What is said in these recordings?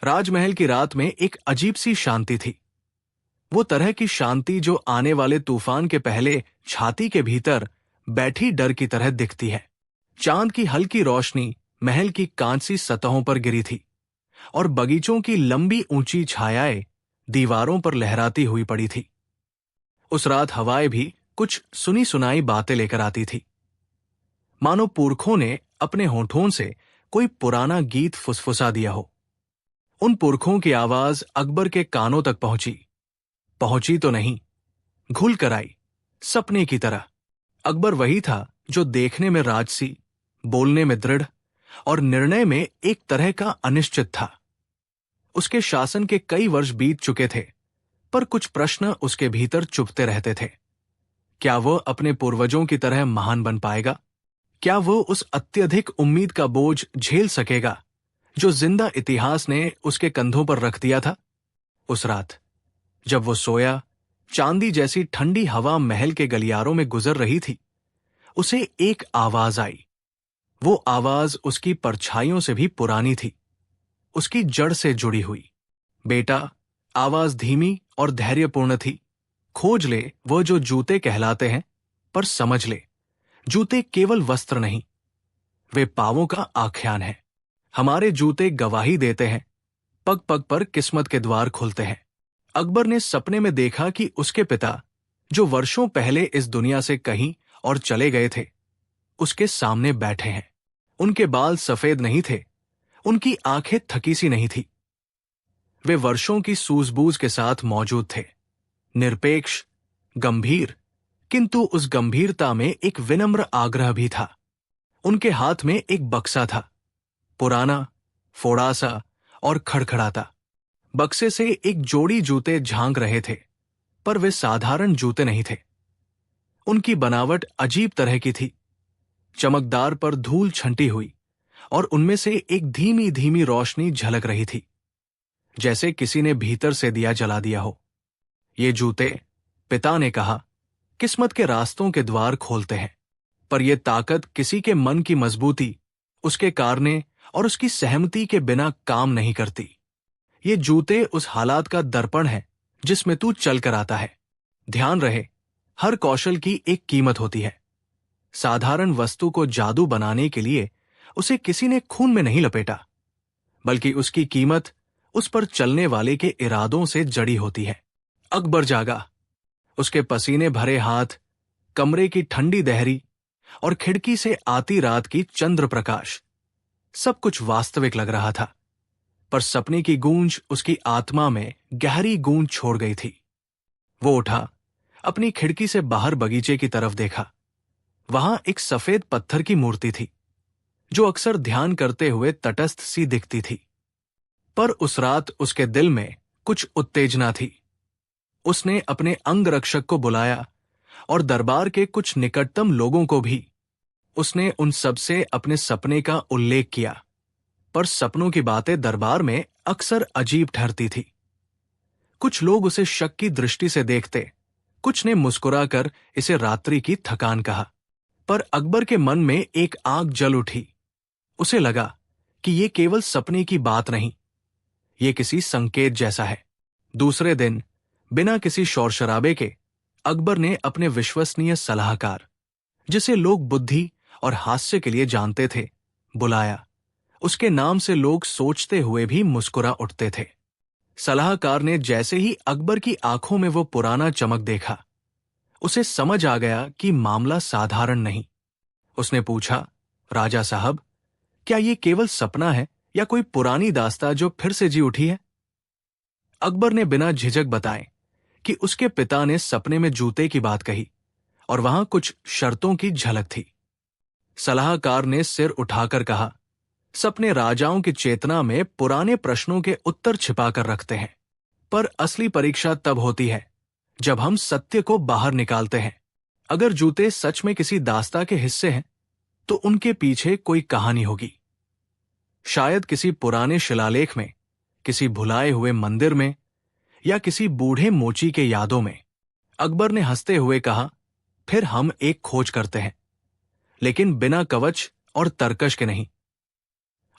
राजमहल की रात में एक अजीब सी शांति थी। वो तरह की शांति जो आने वाले तूफान के पहले छाती के भीतर बैठी डर की तरह दिखती है। चांद की हल्की रोशनी महल की कांसी सतहों पर गिरी थी और बगीचों की लंबी ऊंची छायाएं दीवारों पर लहराती हुई पड़ी थी। उस रात हवाएं भी कुछ सुनी सुनाई बातें लेकर आती थी, मानो पुरखों ने अपने होठों से कोई पुराना गीत फुसफुसा दिया हो। उन पुरखों की आवाज अकबर के कानों तक पहुंची तो नहीं, घुल कर आई, सपने की तरह। अकबर वही था जो देखने में राजसी, बोलने में दृढ़ और निर्णय में एक तरह का अनिश्चित था। उसके शासन के कई वर्ष बीत चुके थे, पर कुछ प्रश्न उसके भीतर चुभते रहते थे। क्या वह अपने पूर्वजों की तरह महान बन पाएगा? क्या वो उस अत्यधिक उम्मीद का बोझ झेल सकेगा जो जिंदा इतिहास ने उसके कंधों पर रख दिया था? उस रात जब वो सोया, चांदी जैसी ठंडी हवा महल के गलियारों में गुजर रही थी, उसे एक आवाज आई। वो आवाज उसकी परछाइयों से भी पुरानी थी, उसकी जड़ से जुड़ी हुई। बेटा, आवाज धीमी और धैर्यपूर्ण थी। खोज ले वो जो जूते कहलाते हैं, पर समझ ले, जूते केवल वस्त्र नहीं, वे पांवों का आख्यान है। हमारे जूते गवाही देते हैं, पग पग पर किस्मत के द्वार खुलते हैं। अकबर ने सपने में देखा कि उसके पिता, जो वर्षों पहले इस दुनिया से कहीं और चले गए थे, उसके सामने बैठे हैं। उनके बाल सफेद नहीं थे, उनकी आंखें थकी सी नहीं थी। वे वर्षों की सूझबूझ के साथ मौजूद थे, निरपेक्ष, गंभीर, किंतु उस गंभीरता में एक विनम्र आग्रह भी था। उनके हाथ में एक बक्सा था, पुराना, फोड़ासा और खड़खड़ाता। बक्से से एक जोड़ी जूते झांक रहे थे, पर वे साधारण जूते नहीं थे। उनकी बनावट अजीब तरह की थी, चमकदार पर धूल छंटी हुई, और उनमें से एक धीमी धीमी रोशनी झलक रही थी, जैसे किसी ने भीतर से दिया जला दिया हो। ये जूते, पिता ने कहा, किस्मत के रास्तों के द्वार खोलते हैं, पर यह ताकत किसी के मन की मजबूती, उसके कारने और उसकी सहमति के बिना काम नहीं करती। ये जूते उस हालात का दर्पण है जिसमें तू चल कर आता है। ध्यान रहे, हर कौशल की एक कीमत होती है। साधारण वस्तु को जादू बनाने के लिए उसे किसी ने खून में नहीं लपेटा, बल्कि उसकी कीमत उस पर चलने वाले के इरादों से जड़ी होती है। अकबर जागा। उसके पसीने भरे हाथ, कमरे की ठंडी दहरी और खिड़की से आती रात की चंद्र प्रकाश, सब कुछ वास्तविक लग रहा था, पर सपने की गूंज उसकी आत्मा में गहरी गूंज छोड़ गई थी। वो उठा, अपनी खिड़की से बाहर बगीचे की तरफ देखा। वहां एक सफेद पत्थर की मूर्ति थी, जो अक्सर ध्यान करते हुए तटस्थ सी दिखती थी, पर उस रात उसके दिल में कुछ उत्तेजना थी। उसने अपने अंगरक्षक को बुलाया और दरबार के कुछ निकटतम लोगों को भी। उसने उन सब से अपने सपने का उल्लेख किया, पर सपनों की बातें दरबार में अक्सर अजीब ठहरती थी। कुछ लोग उसे शक की दृष्टि से देखते, कुछ ने मुस्कुराकर इसे रात्रि की थकान कहा, पर अकबर के मन में एक आग जल उठी। उसे लगा कि ये केवल सपने की बात नहीं, ये किसी संकेत जैसा है। दूसरे दिन, बिना किसी शोर शराबे के, अकबर ने अपने विश्वसनीय सलाहकार, जिसे लोग बुद्धि और हास्य के लिए जानते थे, बुलाया। उसके नाम से लोग सोचते हुए भी मुस्कुरा उठते थे। सलाहकार ने जैसे ही अकबर की आंखों में वो पुराना चमक देखा, उसे समझ आ गया कि मामला साधारण नहीं। उसने पूछा, राजा साहब, क्या ये केवल सपना है या कोई पुरानी दास्तां जो फिर से जी उठी है? अकबर ने बिना झिझक बताए कि उसके पिता ने सपने में जूते की बात कही और वहां कुछ शर्तों की झलक थी। सलाहकार ने सिर उठाकर कहा, सपने राजाओं की चेतना में पुराने प्रश्नों के उत्तर छिपाकर रखते हैं, पर असली परीक्षा तब होती है जब हम सत्य को बाहर निकालते हैं। अगर जूते सच में किसी दास्तां के हिस्से हैं, तो उनके पीछे कोई कहानी होगी। शायद किसी पुराने शिलालेख में, किसी भुलाए हुए मंदिर में, या किसी बूढ़े मोची के यादों में। अकबर ने हंसते हुए कहा, फिर हम एक खोज करते हैं, लेकिन बिना कवच और तरकश के नहीं।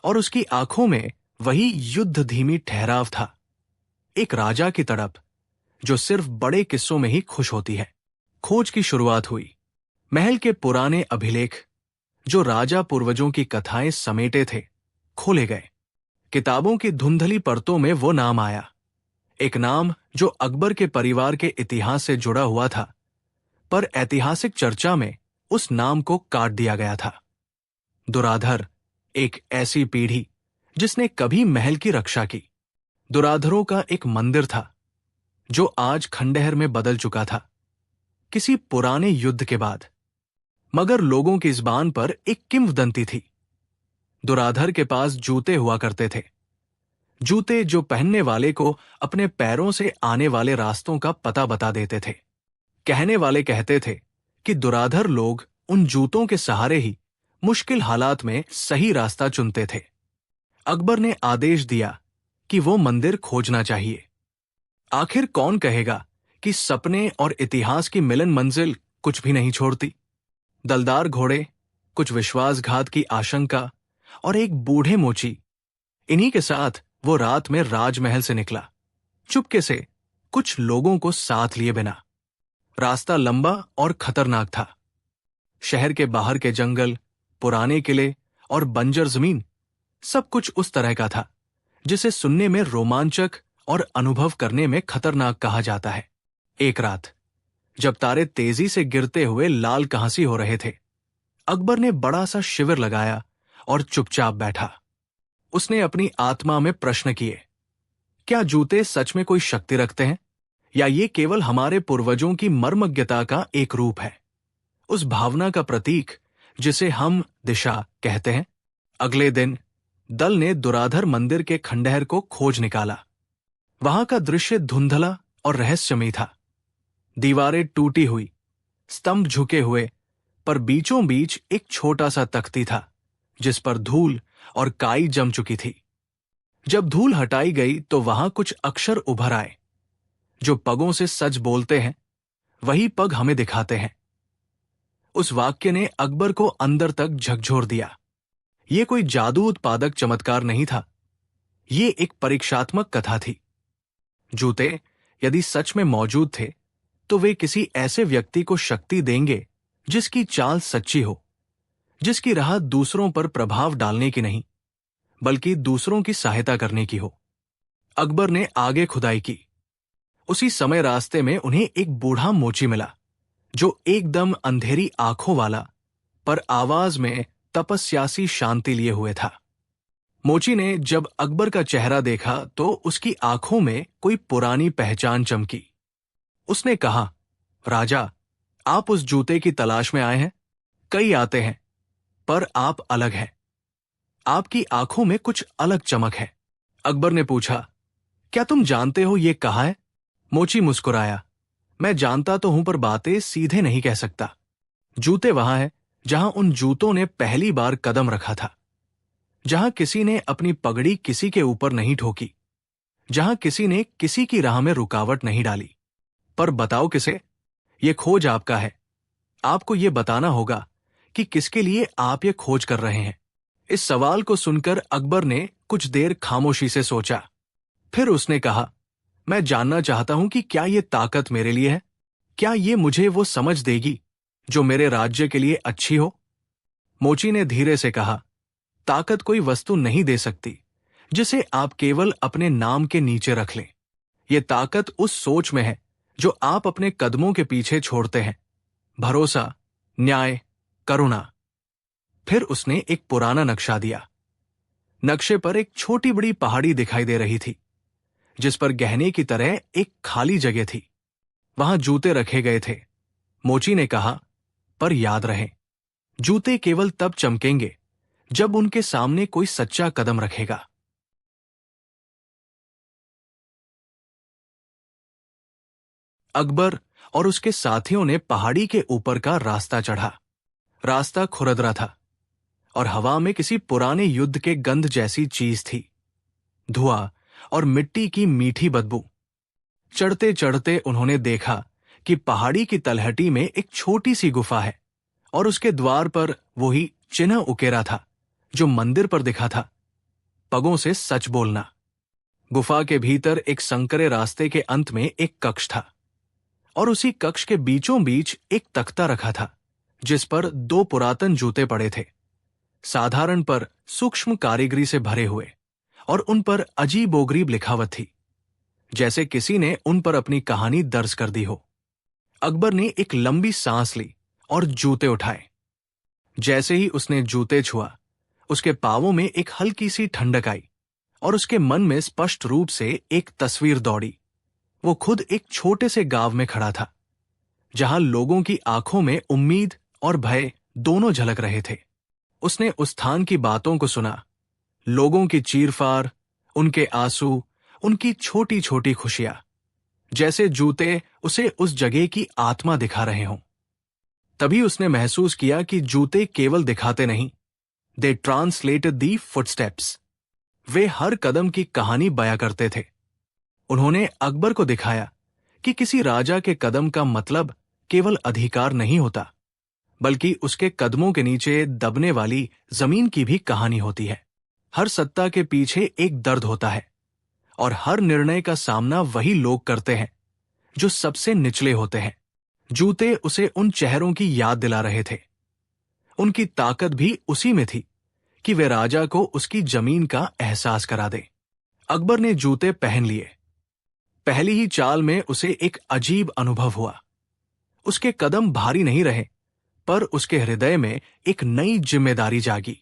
और उसकी आंखों में वही युद्ध धीमी ठहराव था, एक राजा की तड़प जो सिर्फ बड़े किस्सों में ही खुश होती है। खोज की शुरुआत हुई। महल के पुराने अभिलेख जो राजा पूर्वजों की कथाएं समेटे थे खोले गए। किताबों की धुंधली परतों में वो नाम आया, एक नाम जो अकबर के परिवार के इतिहास से जुड़ा हुआ था, पर ऐतिहासिक चर्चा में उस नाम को काट दिया गया था। दुराधर, एक ऐसी पीढ़ी जिसने कभी महल की रक्षा की। दुराधरों का एक मंदिर था जो आज खंडहर में बदल चुका था, किसी पुराने युद्ध के बाद। मगर लोगों की ज़बान पर एक किंवदंती थी। दुराधर के पास जूते हुआ करते थे, जूते जो पहनने वाले को अपने पैरों से आने वाले रास्तों का पता बता देते थे। कहने वाले कहते थे कि दुराधर लोग उन जूतों के सहारे ही मुश्किल हालात में सही रास्ता चुनते थे। अकबर ने आदेश दिया कि वो मंदिर खोजना चाहिए। आखिर कौन कहेगा कि सपने और इतिहास की मिलन मंजिल कुछ भी नहीं छोड़ती। दलदार घोड़े, कुछ विश्वासघात की आशंका और एक बूढ़े मोची, इन्हीं के साथ वो रात में राजमहल से निकला, चुपके से, कुछ लोगों को साथ लिए बिना। रास्ता लंबा और खतरनाक था। शहर के बाहर के जंगल, पुराने किले और बंजर जमीन, सब कुछ उस तरह का था जिसे सुनने में रोमांचक और अनुभव करने में खतरनाक कहा जाता है। एक रात जब तारे तेजी से गिरते हुए लाल कहांसी हो रहे थे, अकबर ने बड़ा सा शिविर लगाया और चुपचाप बैठा। उसने अपनी आत्मा में प्रश्न किए, क्या जूते सच में कोई शक्ति रखते हैं, या ये केवल हमारे पूर्वजों की मर्मज्ञता का एक रूप है, उस भावना का प्रतीक जिसे हम दिशा कहते हैं। अगले दिन दल ने दुराधर मंदिर के खंडहर को खोज निकाला। वहां का दृश्य धुंधला और रहस्यमयी था। दीवारें टूटी हुई, स्तंभ झुके हुए, पर बीचों बीच एक छोटा सा तख्ती था जिस पर धूल और काई जम चुकी थी। जब धूल हटाई गई तो वहां कुछ अक्षर उभर आए। जो पगों से सच बोलते हैं वही पग हमें दिखाते हैं। उस वाक्य ने अकबर को अंदर तक झकझोर दिया। ये कोई जादू उत्पादक चमत्कार नहीं था, ये एक परीक्षात्मक कथा थी। जूते यदि सच में मौजूद थे तो वे किसी ऐसे व्यक्ति को शक्ति देंगे जिसकी चाल सच्ची हो, जिसकी राह दूसरों पर प्रभाव डालने की नहीं बल्कि दूसरों की सहायता करने की हो। अकबर ने आगे खुदाई की। उसी समय रास्ते में उन्हें एक बूढ़ा मोची मिला जो एकदम अंधेरी आंखों वाला, पर आवाज में तपस्यासी शांति लिए हुए था। मोची ने जब अकबर का चेहरा देखा तो उसकी आंखों में कोई पुरानी पहचान चमकी। उसने कहा, राजा, आप उस जूते की तलाश में आए हैं? कई आते हैं, पर आप अलग हैं। आपकी आंखों में कुछ अलग चमक है। अकबर ने पूछा, क्या तुम जानते हो ये कहाँ है? मोची मुस्कुराया, मैं जानता तो हूं पर बातें सीधे नहीं कह सकता। जूते वहां हैं जहां उन जूतों ने पहली बार कदम रखा था, जहां किसी ने अपनी पगड़ी किसी के ऊपर नहीं ठोकी, जहां किसी ने किसी की राह में रुकावट नहीं डाली। पर बताओ किसे? ये खोज आपका है। आपको ये बताना होगा कि किसके लिए आप ये खोज कर रहे हैं। इस सवाल को सुनकर अकबर ने कुछ देर खामोशी से सोचा। फिर उसने कहा, मैं जानना चाहता हूं कि क्या ये ताकत मेरे लिए है? क्या ये मुझे वो समझ देगी जो मेरे राज्य के लिए अच्छी हो? मोची ने धीरे से कहा, ताकत कोई वस्तु नहीं दे सकती जिसे आप केवल अपने नाम के नीचे रख लें। ये ताकत उस सोच में है जो आप अपने कदमों के पीछे छोड़ते हैं। भरोसा, न्याय, करुणा। फिर उसने एक पुराना नक्शा दिया। नक्शे पर एक छोटी बड़ी पहाड़ी दिखाई दे रही थी जिस पर गहने की तरह एक खाली जगह थी। वहां जूते रखे गए थे। मोची ने कहा, पर याद रहे, जूते केवल तब चमकेंगे जब उनके सामने कोई सच्चा कदम रखेगा। अकबर और उसके साथियों ने पहाड़ी के ऊपर का रास्ता चढ़ा। रास्ता खुरदरा था और हवा में किसी पुराने युद्ध के गंध जैसी चीज थी, धुआं और मिट्टी की मीठी बदबू। चढ़ते चढ़ते उन्होंने देखा कि पहाड़ी की तलहटी में एक छोटी सी गुफा है और उसके द्वार पर वही चिन्ह उकेरा था जो मंदिर पर दिखा था। पगों से सच बोलना। गुफा के भीतर एक संकरे रास्ते के अंत में एक कक्ष था और उसी कक्ष के बीचों बीच एक तख्ता रखा था जिस पर 2 पुरातन जूते पड़े थे, साधारण पर सूक्ष्म कारीगरी से भरे हुए, और उन पर अजीबोगरीब लिखावट थी, जैसे किसी ने उन पर अपनी कहानी दर्ज कर दी हो। अकबर ने एक लंबी सांस ली और जूते उठाए। जैसे ही उसने जूते छुआ, उसके पांवों में एक हल्की सी ठंडक आई और उसके मन में स्पष्ट रूप से एक तस्वीर दौड़ी। वो खुद एक छोटे से गांव में खड़ा था, जहां लोगों की आंखों में उम्मीद और भय दोनों झलक रहे थे। उसने उस स्थान की बातों को सुना, लोगों की चीरफाड़, उनके आंसू, उनकी छोटी छोटी खुशियां, जैसे जूते उसे उस जगह की आत्मा दिखा रहे हों। तभी उसने महसूस किया कि जूते केवल दिखाते नहीं, दे ट्रांसलेटेड दी फुटस्टेप्स। वे हर कदम की कहानी बयां करते थे। उन्होंने अकबर को दिखाया कि किसी राजा के कदम का मतलब केवल अधिकार नहीं होता, बल्कि उसके कदमों के नीचे दबने वाली जमीन की भी कहानी होती है। हर सत्ता के पीछे एक दर्द होता है और हर निर्णय का सामना वही लोग करते हैं जो सबसे निचले होते हैं। जूते उसे उन चेहरों की याद दिला रहे थे। उनकी ताकत भी उसी में थी कि वे राजा को उसकी जमीन का एहसास करा दे। अकबर ने जूते पहन लिए। पहली ही चाल में उसे एक अजीब अनुभव हुआ। उसके कदम भारी नहीं रहे, पर उसके हृदय में एक नई जिम्मेदारी जागी।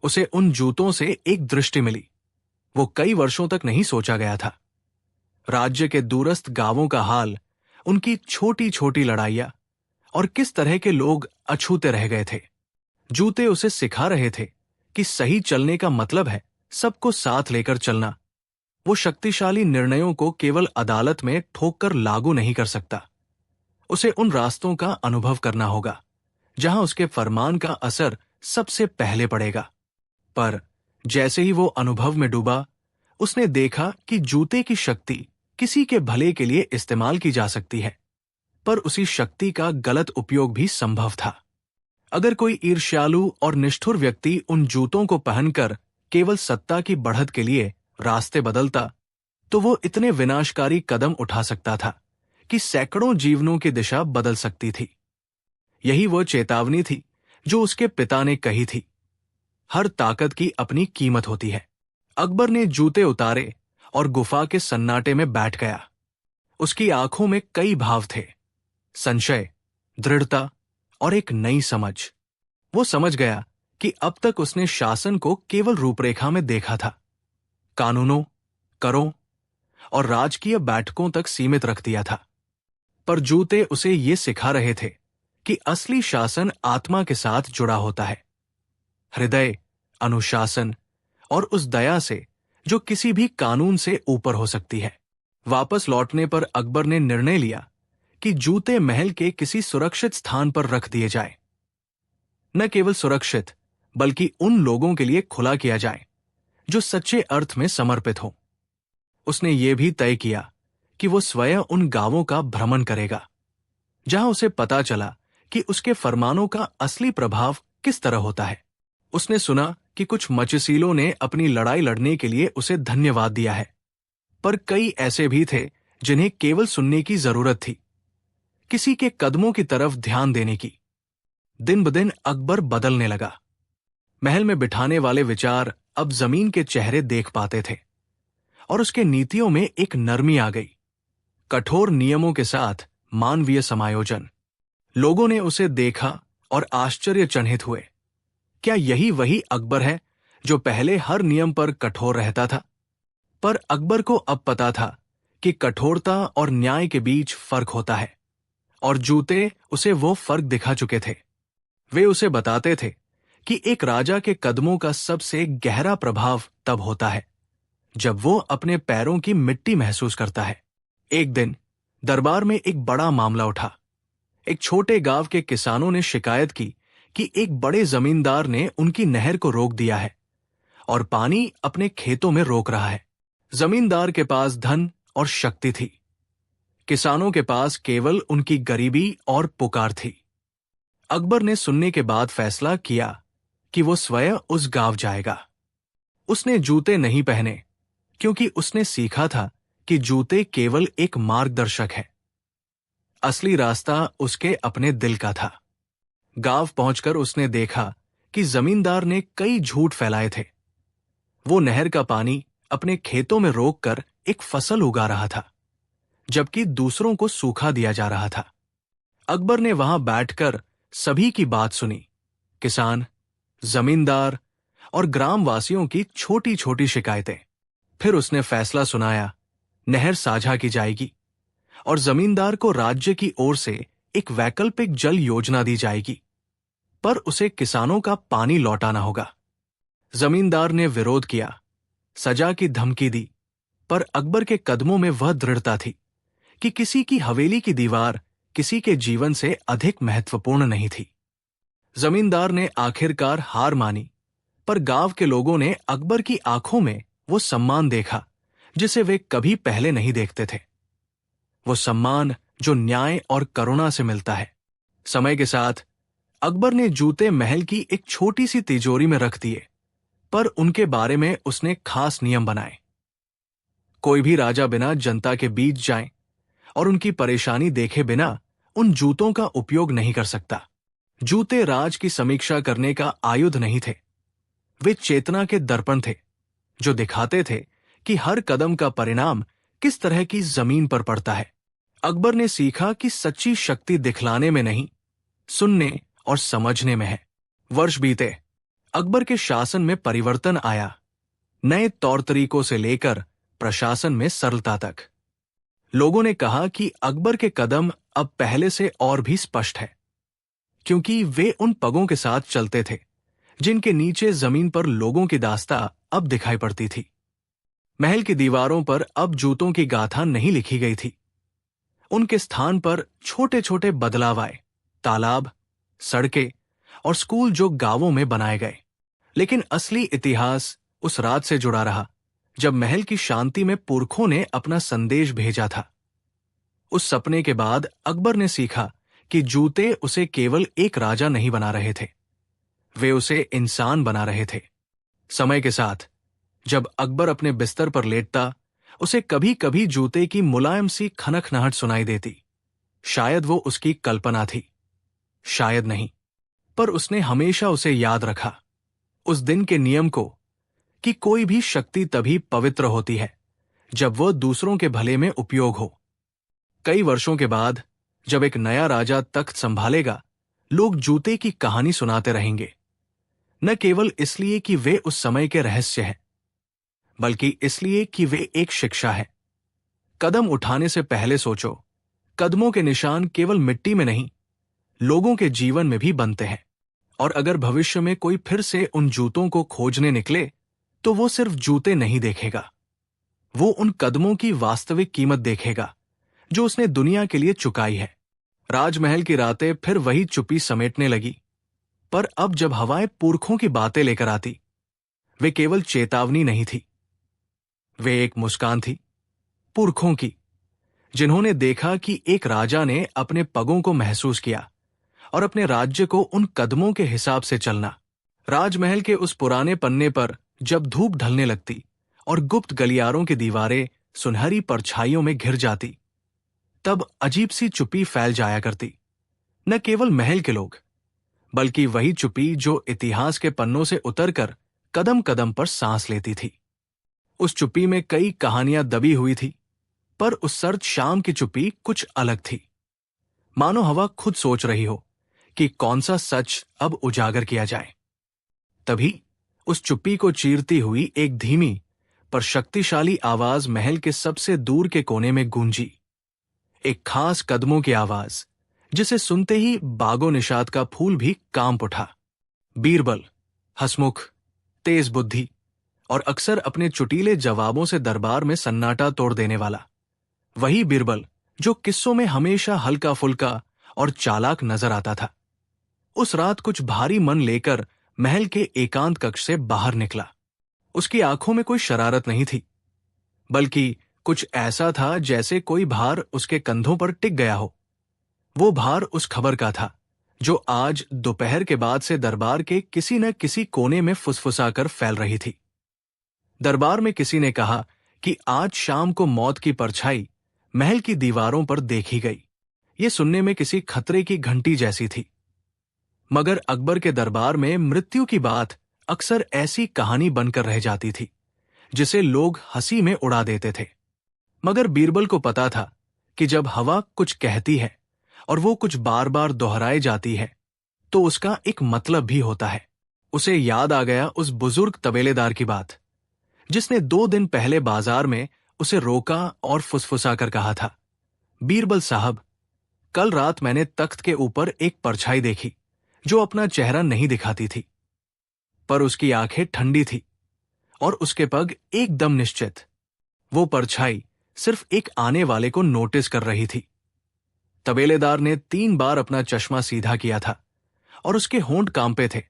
उसे उन जूतों से एक दृष्टि मिली। वो कई वर्षों तक नहीं सोचा गया था। राज्य के दूरस्थ गांवों का हाल, उनकी छोटी छोटी लड़ाइयां और किस तरह के लोग अछूते रह गए थे। जूते उसे सिखा रहे थे कि सही चलने का मतलब है सबको साथ लेकर चलना। वो शक्तिशाली निर्णयों को केवल अदालत में ठोक कर लागू नहीं कर सकता। उसे उन रास्तों का अनुभव करना होगा जहां उसके फरमान का असर सबसे पहले पड़ेगा। पर जैसे ही वो अनुभव में डूबा, उसने देखा कि जूते की शक्ति किसी के भले के लिए इस्तेमाल की जा सकती है, पर उसी शक्ति का गलत उपयोग भी संभव था। अगर कोई ईर्ष्यालु और निष्ठुर व्यक्ति उन जूतों को पहनकर केवल सत्ता की बढ़त के लिए रास्ते बदलता, तो वो इतने विनाशकारी कदम उठा सकता था कि सैकड़ों जीवनों की दिशा बदल सकती थी। यही वो चेतावनी थी जो उसके पिता ने कही थी, हर ताकत की अपनी कीमत होती है। अकबर ने जूते उतारे और गुफा के सन्नाटे में बैठ गया। उसकी आंखों में कई भाव थे, संशय, दृढ़ता और एक नई समझ। वो समझ गया कि अब तक उसने शासन को केवल रूपरेखा में देखा था, कानूनों, करों और राजकीय बैठकों तक सीमित रख दिया था। पर जूते उसे ये सिखा रहे थे कि असली शासन आत्मा के साथ जुड़ा होता है, हृदय, अनुशासन और उस दया से जो किसी भी कानून से ऊपर हो सकती है। वापस लौटने पर अकबर ने निर्णय लिया कि जूते महल के किसी सुरक्षित स्थान पर रख दिए जाए। न केवल सुरक्षित, बल्कि उन लोगों के लिए खुला किया जाए जो सच्चे अर्थ में समर्पित हो। उसने ये भी तय किया कि वो स्वयं उन गांवों का भ्रमण करेगा जहां उसे पता चला कि उसके फरमानों का असली प्रभाव किस तरह होता है। उसने सुना कि कुछ मजसीलों ने अपनी लड़ाई लड़ने के लिए उसे धन्यवाद दिया है, पर कई ऐसे भी थे जिन्हें केवल सुनने की जरूरत थी, किसी के कदमों की तरफ ध्यान देने की। दिन ब दिन अकबर बदलने लगा। महल में बिठाने वाले विचार अब जमीन के चेहरे देख पाते थे और उसके नीतियों में एक नरमी आ गई, कठोर नियमों के साथ मानवीय समायोजन। लोगों ने उसे देखा और आश्चर्यचकित हुए। क्या यही वही अकबर है जो पहले हर नियम पर कठोर रहता था? पर अकबर को अब पता था कि कठोरता और न्याय के बीच फर्क होता है, और जूते उसे वो फर्क दिखा चुके थे। वे उसे बताते थे कि एक राजा के कदमों का सबसे गहरा प्रभाव तब होता है जब वो अपने पैरों की मिट्टी महसूस करता है। एक दिन दरबार में एक बड़ा मामला उठा। एक छोटे गांव के किसानों ने शिकायत की कि एक बड़े जमींदार ने उनकी नहर को रोक दिया है और पानी अपने खेतों में रोक रहा है। जमींदार के पास धन और शक्ति थी, किसानों के पास केवल उनकी गरीबी और पुकार थी। अकबर ने सुनने के बाद फैसला किया कि वो स्वयं उस गांव जाएगा। उसने जूते नहीं पहने क्योंकि उसने सीखा था कि जूते केवल एक मार्गदर्शक है। असली रास्ता उसके अपने दिल का था। गांव पहुंचकर उसने देखा कि जमींदार ने कई झूठ फैलाए थे। वो नहर का पानी अपने खेतों में रोककर एक फसल उगा रहा था, जबकि दूसरों को सूखा दिया जा रहा था। अकबर ने वहां बैठकर सभी की बात सुनी, किसान, जमींदार और ग्रामवासियों की छोटी छोटी शिकायतें। फिर उसने फैसला सुनाया, नहर साझा की जाएगी और जमींदार को राज्य की ओर से एक वैकल्पिक जल योजना दी जाएगी, पर उसे किसानों का पानी लौटाना होगा। जमींदार ने विरोध किया, सजा की धमकी दी, पर अकबर के कदमों में वह दृढ़ता थी कि किसी की हवेली की दीवार किसी के जीवन से अधिक महत्वपूर्ण नहीं थी। जमींदार ने आखिरकार हार मानी, पर गांव के लोगों ने अकबर की आंखों में वो सम्मान देखा जिसे वे कभी पहले नहीं देखते थे। वो सम्मान जो न्याय और करुणा से मिलता है। समय के साथ अकबर ने जूते महल की एक छोटी सी तिजोरी में रख दिए, पर उनके बारे में उसने खास नियम बनाए। कोई भी राजा बिना जनता के बीच जाए और उनकी परेशानी देखे बिना उन जूतों का उपयोग नहीं कर सकता। जूते राज की समीक्षा करने का आयुध नहीं थे, वे चेतना के दर्पण थे जो दिखाते थे कि हर कदम का परिणाम किस तरह की जमीन पर पड़ता है। अकबर ने सीखा कि सच्ची शक्ति दिखलाने में नहीं, सुनने और समझने में है। वर्ष बीते, अकबर के शासन में परिवर्तन आया, नए तौर तरीकों से लेकर प्रशासन में सरलता तक। लोगों ने कहा कि अकबर के कदम अब पहले से और भी स्पष्ट है, क्योंकि वे उन पगों के साथ चलते थे जिनके नीचे जमीन पर लोगों की दास्तां अब दिखाई पड़ती थी। महल की दीवारों पर अब जूतों की गाथा नहीं लिखी गई थी। उनके स्थान पर छोटे छोटे बदलाव आए, तालाब, सड़कें और स्कूल जो गांवों में बनाए गए। लेकिन असली इतिहास उस रात से जुड़ा रहा जब महल की शांति में पुरखों ने अपना संदेश भेजा था। उस सपने के बाद अकबर ने सीखा कि जूते उसे केवल एक राजा नहीं बना रहे थे, वे उसे इंसान बना रहे थे। समय के साथ जब अकबर अपने बिस्तर पर लेटता, उसे कभी कभी जूते की मुलायम सी खनखनाहट सुनाई देती। शायद वो उसकी कल्पना थी, शायद नहीं, पर उसने हमेशा उसे याद रखा, उस दिन के नियम को, कि कोई भी शक्ति तभी पवित्र होती है जब वह दूसरों के भले में उपयोग हो। कई वर्षों के बाद जब एक नया राजा तख्त संभालेगा, लोग जूते की कहानी सुनाते रहेंगे, न केवल इसलिए कि वे उस समय के रहस्य हैं, बल्कि इसलिए कि वे एक शिक्षा है। कदम उठाने से पहले सोचो, कदमों के निशान केवल मिट्टी में नहीं, लोगों के जीवन में भी बनते हैं। और अगर भविष्य में कोई फिर से उन जूतों को खोजने निकले, तो वो सिर्फ जूते नहीं देखेगा, वो उन कदमों की वास्तविक कीमत देखेगा जो उसने दुनिया के लिए चुकाई है। राजमहल की रातें फिर वही चुप्पी समेटने लगी, पर अब जब हवाएं पुरखों की बातें लेकर आती, वे केवल चेतावनी नहीं थी, वे एक मुस्कान थी, पुरखों की, जिन्होंने देखा कि एक राजा ने अपने पगों को महसूस किया और अपने राज्य को उन कदमों के हिसाब से चलना। राजमहल के उस पुराने पन्ने पर जब धूप ढलने लगती और गुप्त गलियारों की दीवारें सुनहरी परछाइयों में घिर जाती, तब अजीब सी चुप्पी फैल जाया करती। न केवल महल के लोग, बल्कि वही चुप्पी जो इतिहास के पन्नों से उतरकर कदम कदम पर सांस लेती थी। उस चुप्पी में कई कहानियां दबी हुई थी, पर उस सर्द शाम की चुप्पी कुछ अलग थी, मानो हवा खुद सोच रही हो कि कौन सा सच अब उजागर किया जाए। तभी उस चुप्पी को चीरती हुई एक धीमी पर शक्तिशाली आवाज महल के सबसे दूर के कोने में गूंजी, एक खास कदमों की आवाज जिसे सुनते ही बागो निषाद का फूल भी कांप उठा। बीरबल, हंसमुख, तेज बुद्धि और अक्सर अपने चुटीले जवाबों से दरबार में सन्नाटा तोड़ देने वाला, वही बीरबल जो किस्सों में हमेशा हल्का फुल्का और चालाक नजर आता था, उस रात कुछ भारी मन लेकर महल के एकांत कक्ष से बाहर निकला। उसकी आंखों में कोई शरारत नहीं थी, बल्कि कुछ ऐसा था जैसे कोई भार उसके कंधों पर टिक गया हो। वो भार उस खबर का था जो आज दोपहर के बाद से दरबार के किसी न किसी कोने में फुसफुसाकर फैल रही थी। दरबार में किसी ने कहा कि आज शाम को मौत की परछाई महल की दीवारों पर देखी गई। ये सुनने में किसी खतरे की घंटी जैसी थी। मगर अकबर के दरबार में मृत्यु की बात अक्सर ऐसी कहानी बनकर रह जाती थी जिसे लोग हंसी में उड़ा देते थे। मगर बीरबल को पता था कि जब हवा कुछ कहती है और वो कुछ बार बार दोहराई जाती है तो उसका एक मतलब भी होता है। उसे याद आ गया उस बुजुर्ग तबेलेदार की बात, जिसने 2 दिन पहले बाजार में उसे रोका और फुसफुसा कर कहा था, बीरबल साहब, कल रात मैंने तख्त के ऊपर एक परछाई देखी जो अपना चेहरा नहीं दिखाती थी, पर उसकी आंखें ठंडी थी और उसके पग एकदम निश्चित। वो परछाई सिर्फ एक आने वाले को नोटिस कर रही थी। तबेलेदार ने 3 बार अपना चश्मा सीधा किया था और उसके होंठ कांपे थे।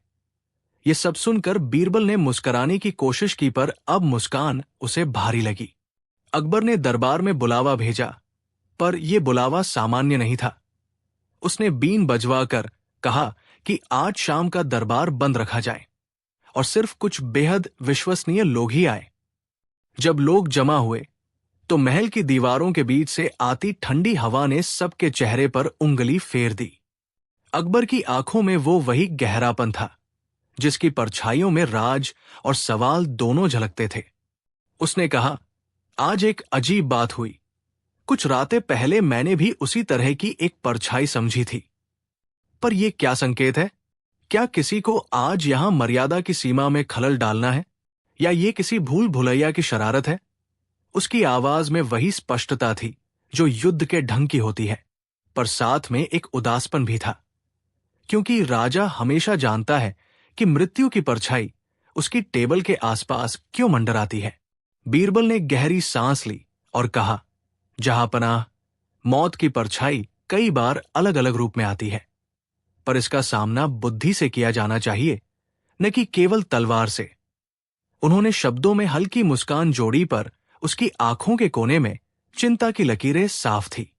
ये सब सुनकर बीरबल ने मुस्कुराने की कोशिश की, पर अब मुस्कान उसे भारी लगी। अकबर ने दरबार में बुलावा भेजा, पर यह बुलावा सामान्य नहीं था। उसने बीन बजवाकर कहा कि आज शाम का दरबार बंद रखा जाए और सिर्फ कुछ बेहद विश्वसनीय लोग ही आए। जब लोग जमा हुए तो महल की दीवारों के बीच से आती ठंडी हवा ने सबके चेहरे पर उंगली फेर दी। अकबर की आंखों में वो वही गहरापन था जिसकी परछाइयों में राज और सवाल दोनों झलकते थे। उसने कहा, आज एक अजीब बात हुई। कुछ रातें पहले मैंने भी उसी तरह की एक परछाई समझी थी, पर यह क्या संकेत है? क्या किसी को आज यहां मर्यादा की सीमा में खलल डालना है, या ये किसी भूल भुलैया की शरारत है? उसकी आवाज में वही स्पष्टता थी जो युद्ध के ढंग की होती है, पर साथ में एक उदासपन भी था, क्योंकि राजा हमेशा जानता है कि मृत्यु की परछाई उसकी टेबल के आसपास क्यों मंडराती है। बीरबल ने गहरी सांस ली और कहा, जहांपनाह, मौत की परछाई कई बार अलग अलग रूप में आती है, पर इसका सामना बुद्धि से किया जाना चाहिए, न कि केवल तलवार से। उन्होंने शब्दों में हल्की मुस्कान जोड़ी, पर उसकी आंखों के कोने में चिंता की लकीरें साफ थी।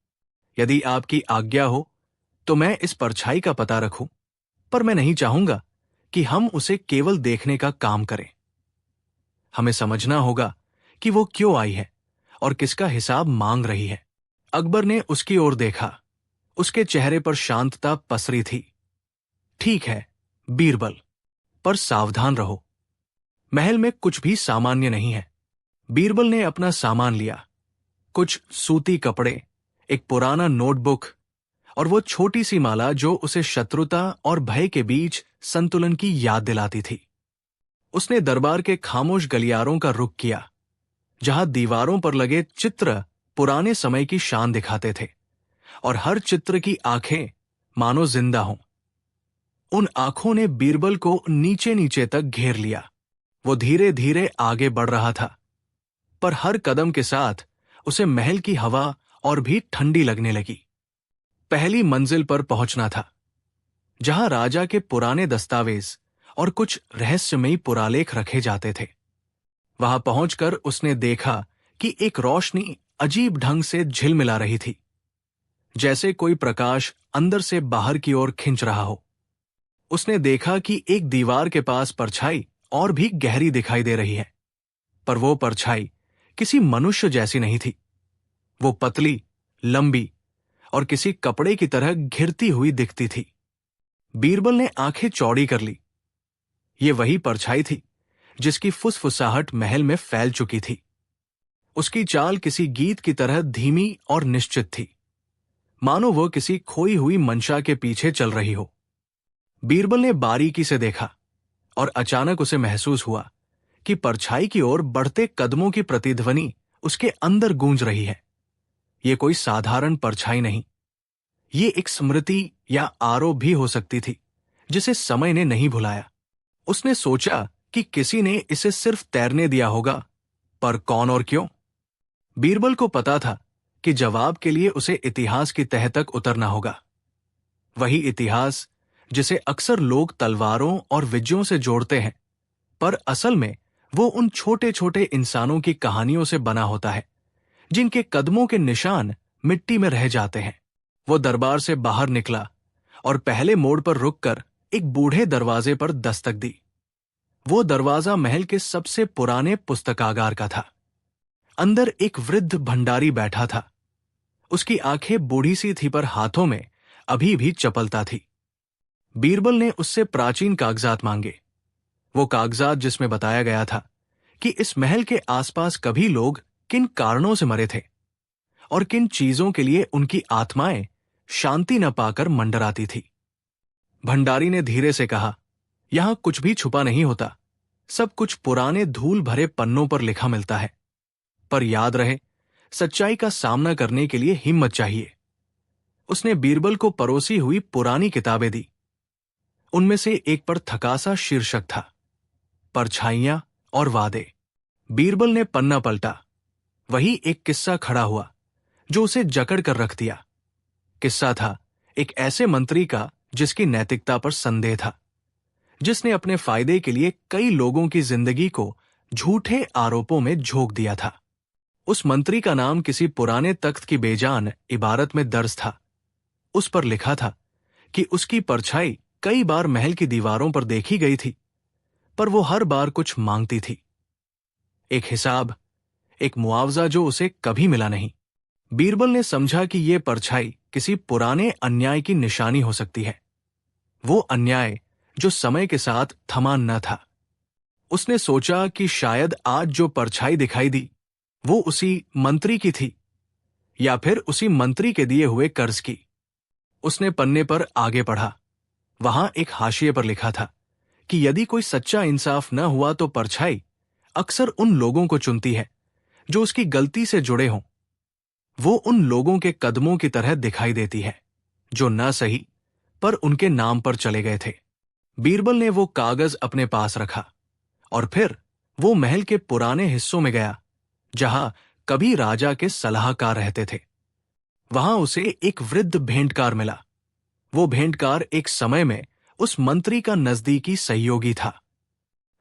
यदि आपकी आज्ञा हो तो मैं इस परछाई का पता रखूं, पर मैं नहीं चाहूंगा कि हम उसे केवल देखने का काम करें। हमें समझना होगा कि वो क्यों आई है और किसका हिसाब मांग रही है। अकबर ने उसकी ओर देखा। उसके चेहरे पर शांतता पसरी थी। ठीक है बीरबल, पर सावधान रहो। महल में कुछ भी सामान्य नहीं है। बीरबल ने अपना सामान लिया, कुछ सूती कपड़े, एक पुराना नोटबुक और वो छोटी सी माला जो उसे शत्रुता और भय के बीच संतुलन की याद दिलाती थी। उसने दरबार के खामोश गलियारों का रुख किया, जहां दीवारों पर लगे चित्र पुराने समय की शान दिखाते थे और हर चित्र की आंखें मानो जिंदा हों। उन आंखों ने बीरबल को नीचे नीचे तक घेर लिया। वो धीरे धीरे आगे बढ़ रहा था, पर हर कदम के साथ उसे महल की हवा और भी ठंडी लगने लगी। पहली मंजिल पर पहुंचना था, जहां राजा के पुराने दस्तावेज और कुछ रहस्यमयी पुरालेख रखे जाते थे। वहां पहुंचकर उसने देखा कि एक रोशनी अजीब ढंग से झिलमिला रही थी, जैसे कोई प्रकाश अंदर से बाहर की ओर खिंच रहा हो। उसने देखा कि एक दीवार के पास परछाई और भी गहरी दिखाई दे रही है, पर वो परछाई किसी मनुष्य जैसी नहीं थी। वो पतली, लंबी और किसी कपड़े की तरह घिरती हुई दिखती थी। बीरबल ने आंखें चौड़ी कर ली। ये वही परछाई थी जिसकी फुसफुसाहट महल में फैल चुकी थी। उसकी चाल किसी गीत की तरह धीमी और निश्चित थी, मानो वो किसी खोई हुई मंशा के पीछे चल रही हो। बीरबल ने बारीकी से देखा और अचानक उसे महसूस हुआ कि परछाई की ओर बढ़ते कदमों की प्रतिध्वनि उसके अंदर गूंज रही है। ये कोई साधारण परछाई नहीं, ये एक स्मृति या आरोप भी हो सकती थी जिसे समय ने नहीं भुलाया। उसने सोचा कि किसी ने इसे सिर्फ तैरने दिया होगा, पर कौन और क्यों? बीरबल को पता था कि जवाब के लिए उसे इतिहास की तह तक उतरना होगा। वही इतिहास जिसे अक्सर लोग तलवारों और विजयों से जोड़ते हैं, पर असल में वो उन छोटे छोटे इंसानों की कहानियों से बना होता है जिनके कदमों के निशान मिट्टी में रह जाते हैं। वो दरबार से बाहर निकला और पहले मोड़ पर रुककर एक बूढ़े दरवाजे पर दस्तक दी। वो दरवाजा महल के सबसे पुराने पुस्तकागार का था। अंदर एक वृद्ध भंडारी बैठा था। उसकी आंखें बूढ़ी सी थी, पर हाथों में अभी भी चपलता थी। बीरबल ने उससे प्राचीन कागजात मांगे, वो कागजात जिसमें बताया गया था कि इस महल के आसपास कभी लोग किन कारणों से मरे थे और किन चीजों के लिए उनकी आत्माएं शांति न पाकर मंडराती थी। भंडारी ने धीरे से कहा, यहां कुछ भी छुपा नहीं होता, सब कुछ पुराने धूल भरे पन्नों पर लिखा मिलता है। पर याद रहे, सच्चाई का सामना करने के लिए हिम्मत चाहिए। उसने बीरबल को परोसी हुई पुरानी किताबें दी। उनमें से एक पर थकासा शीर्षक था, परछाइयां और वादे। बीरबल ने पन्ना पलटा। वही एक किस्सा खड़ा हुआ जो उसे जकड़ कर रख दिया। किस्सा था एक ऐसे मंत्री का जिसकी नैतिकता पर संदेह था, जिसने अपने फायदे के लिए कई लोगों की जिंदगी को झूठे आरोपों में झोंक दिया था। उस मंत्री का नाम किसी पुराने तख्त की बेजान इबारत में दर्ज था। उस पर लिखा था कि उसकी परछाई कई बार महल की दीवारों पर देखी गई थी, पर वो हर बार कुछ मांगती थी। एक हिसाब, एक मुआवजा जो उसे कभी मिला नहीं। बीरबल ने समझा कि यह परछाई किसी पुराने अन्याय की निशानी हो सकती है, वो अन्याय जो समय के साथ थमा न था। उसने सोचा कि शायद आज जो परछाई दिखाई दी वो उसी मंत्री की थी, या फिर उसी मंत्री के दिए हुए कर्ज की। उसने पन्ने पर आगे पढ़ा। वहां एक हाशिए पर लिखा था कि यदि कोई सच्चा इंसाफ न हुआ तो परछाई अक्सर उन लोगों को चुनती है जो उसकी गलती से जुड़े हों। वो उन लोगों के कदमों की तरह दिखाई देती है जो न सही पर उनके नाम पर चले गए थे। बीरबल ने वो कागज अपने पास रखा और फिर वो महल के पुराने हिस्सों में गया जहां कभी राजा के सलाहकार रहते थे। वहां उसे एक वृद्ध भेंटकार मिला। वो भेंटकार एक समय में उस मंत्री का नजदीकी सहयोगी था।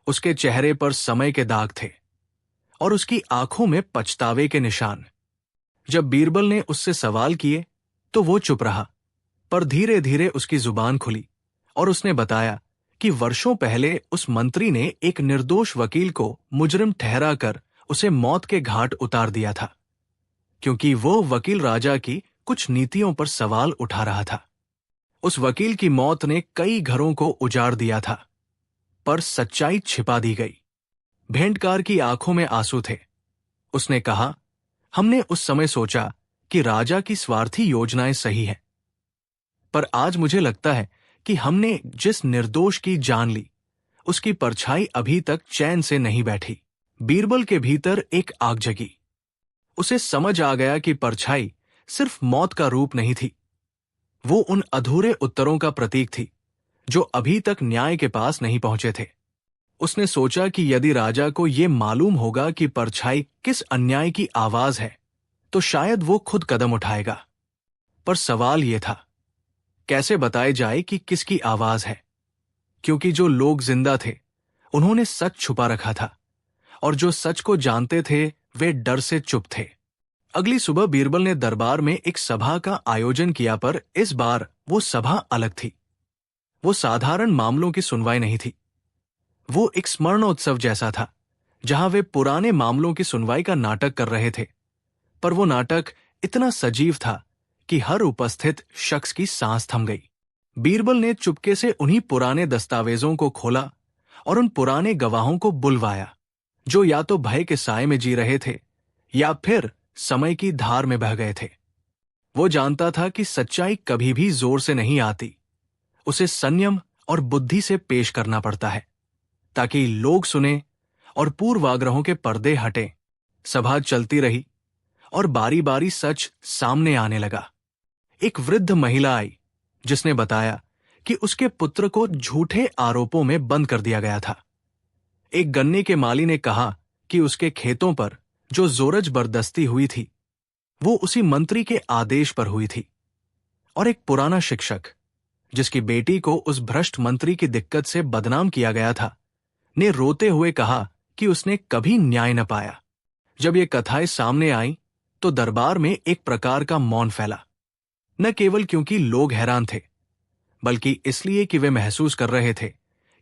उसके चेहरे पर समय के दाग थे और उसकी आंखों में पछतावे के निशान। जब बीरबल ने उससे सवाल किए तो वो चुप रहा, पर धीरे धीरे उसकी जुबान खुली और उसने बताया कि वर्षों पहले उस मंत्री ने एक निर्दोष वकील को मुजरिम ठहराकर उसे मौत के घाट उतार दिया था, क्योंकि वो वकील राजा की कुछ नीतियों पर सवाल उठा रहा था। उस वकील की मौत ने कई घरों को उजाड़ दिया था, पर सच्चाई छिपा दी गई। भेंटकार की आंखों में आंसू थे। उसने कहा, हमने उस समय सोचा कि राजा की स्वार्थी योजनाएं सही है, पर आज मुझे लगता है कि हमने जिस निर्दोष की जान ली उसकी परछाई अभी तक चैन से नहीं बैठी। बीरबल के भीतर एक आग जगी। उसे समझ आ गया कि परछाई सिर्फ मौत का रूप नहीं थी, वो उन अधूरे उत्तरों का प्रतीक थी जो अभी तक न्याय के पास नहीं पहुंचे थे। उसने सोचा कि यदि राजा को यह मालूम होगा कि परछाई किस अन्याय की आवाज है तो शायद वो खुद कदम उठाएगा। पर सवाल यह था, कैसे बताए जाए कि किसकी आवाज है, क्योंकि जो लोग जिंदा थे उन्होंने सच छुपा रखा था और जो सच को जानते थे वे डर से चुप थे। अगली सुबह बीरबल ने दरबार में एक सभा का आयोजन किया, पर इस बार वो सभा अलग थी। वो साधारण मामलों की सुनवाई नहीं थी, वो एक स्मरणोत्सव जैसा था जहां वे पुराने मामलों की सुनवाई का नाटक कर रहे थे। पर वो नाटक इतना सजीव था कि हर उपस्थित शख्स की सांस थम गई। बीरबल ने चुपके से उन्हीं पुराने दस्तावेजों को खोला और उन पुराने गवाहों को बुलवाया जो या तो भय के साए में जी रहे थे या फिर समय की धार में बह गए थे। वो जानता था कि सच्चाई कभी भी जोर से नहीं आती, उसे संयम और बुद्धि से पेश करना पड़ता है ताकि लोग सुने और पूर्वाग्रहों के पर्दे हटें। सभा चलती रही और बारी बारी सच सामने आने लगा। एक वृद्ध महिला आई जिसने बताया कि उसके पुत्र को झूठे आरोपों में बंद कर दिया गया था। एक गन्ने के माली ने कहा कि उसके खेतों पर जो जोरज बरदस्ती हुई थी वो उसी मंत्री के आदेश पर हुई थी। और एक पुराना शिक्षक जिसकी बेटी को उस भ्रष्ट मंत्री की दिक्कत से बदनाम किया गया था ने रोते हुए कहा कि उसने कभी न्याय न पाया। जब ये कथाएं सामने आईं तो दरबार में एक प्रकार का मौन फैला, न केवल क्योंकि लोग हैरान थे बल्कि इसलिए कि वे महसूस कर रहे थे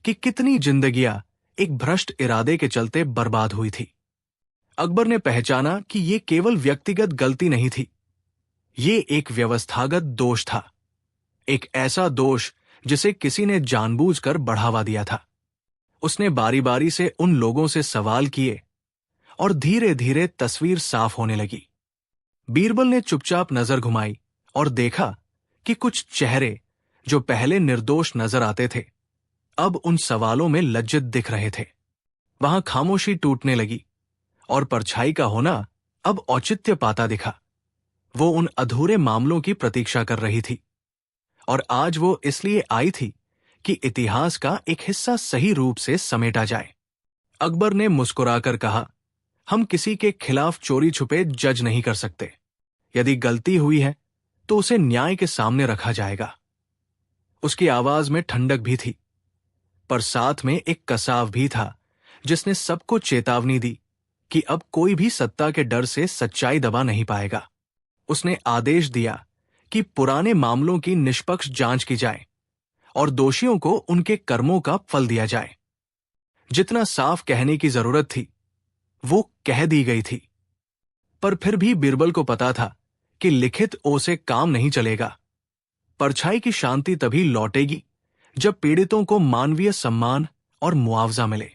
कि कितनी जिंदगियां एक भ्रष्ट इरादे के चलते बर्बाद हुई थी। अकबर ने पहचाना कि ये केवल व्यक्तिगत गलती नहीं थी, ये एक व्यवस्थागत दोष था, एक ऐसा दोष जिसे किसी ने जानबूझकर बढ़ावा दिया था। उसने बारी बारी से उन लोगों से सवाल किए और धीरे धीरे तस्वीर साफ होने लगी। बीरबल ने चुपचाप नजर घुमाई और देखा कि कुछ चेहरे जो पहले निर्दोष नजर आते थे, अब उन सवालों में लज्जित दिख रहे थे। वहां खामोशी टूटने लगी और परछाई का होना अब औचित्य पाता दिखा। वो उन अधूरे मामलों की प्रतीक्षा कर रही थी, और आज वो इसलिए आई थी कि इतिहास का एक हिस्सा सही रूप से समेटा जाए। अकबर ने मुस्कुराकर कहा, हम किसी के खिलाफ चोरी छुपे जज नहीं कर सकते। यदि गलती हुई है तो उसे न्याय के सामने रखा जाएगा। उसकी आवाज में ठंडक भी थी, पर साथ में एक कसाव भी था जिसने सबको चेतावनी दी कि अब कोई भी सत्ता के डर से सच्चाई दबा नहीं पाएगा। उसने आदेश दिया कि पुराने मामलों की निष्पक्ष जांच की जाए और दोषियों को उनके कर्मों का फल दिया जाए। जितना साफ कहने की जरूरत थी वो कह दी गई थी, पर फिर भी बीरबल को पता था कि लिखित ओ से काम नहीं चलेगा। परछाई की शांति तभी लौटेगी जब पीड़ितों को मानवीय सम्मान और मुआवजा मिले।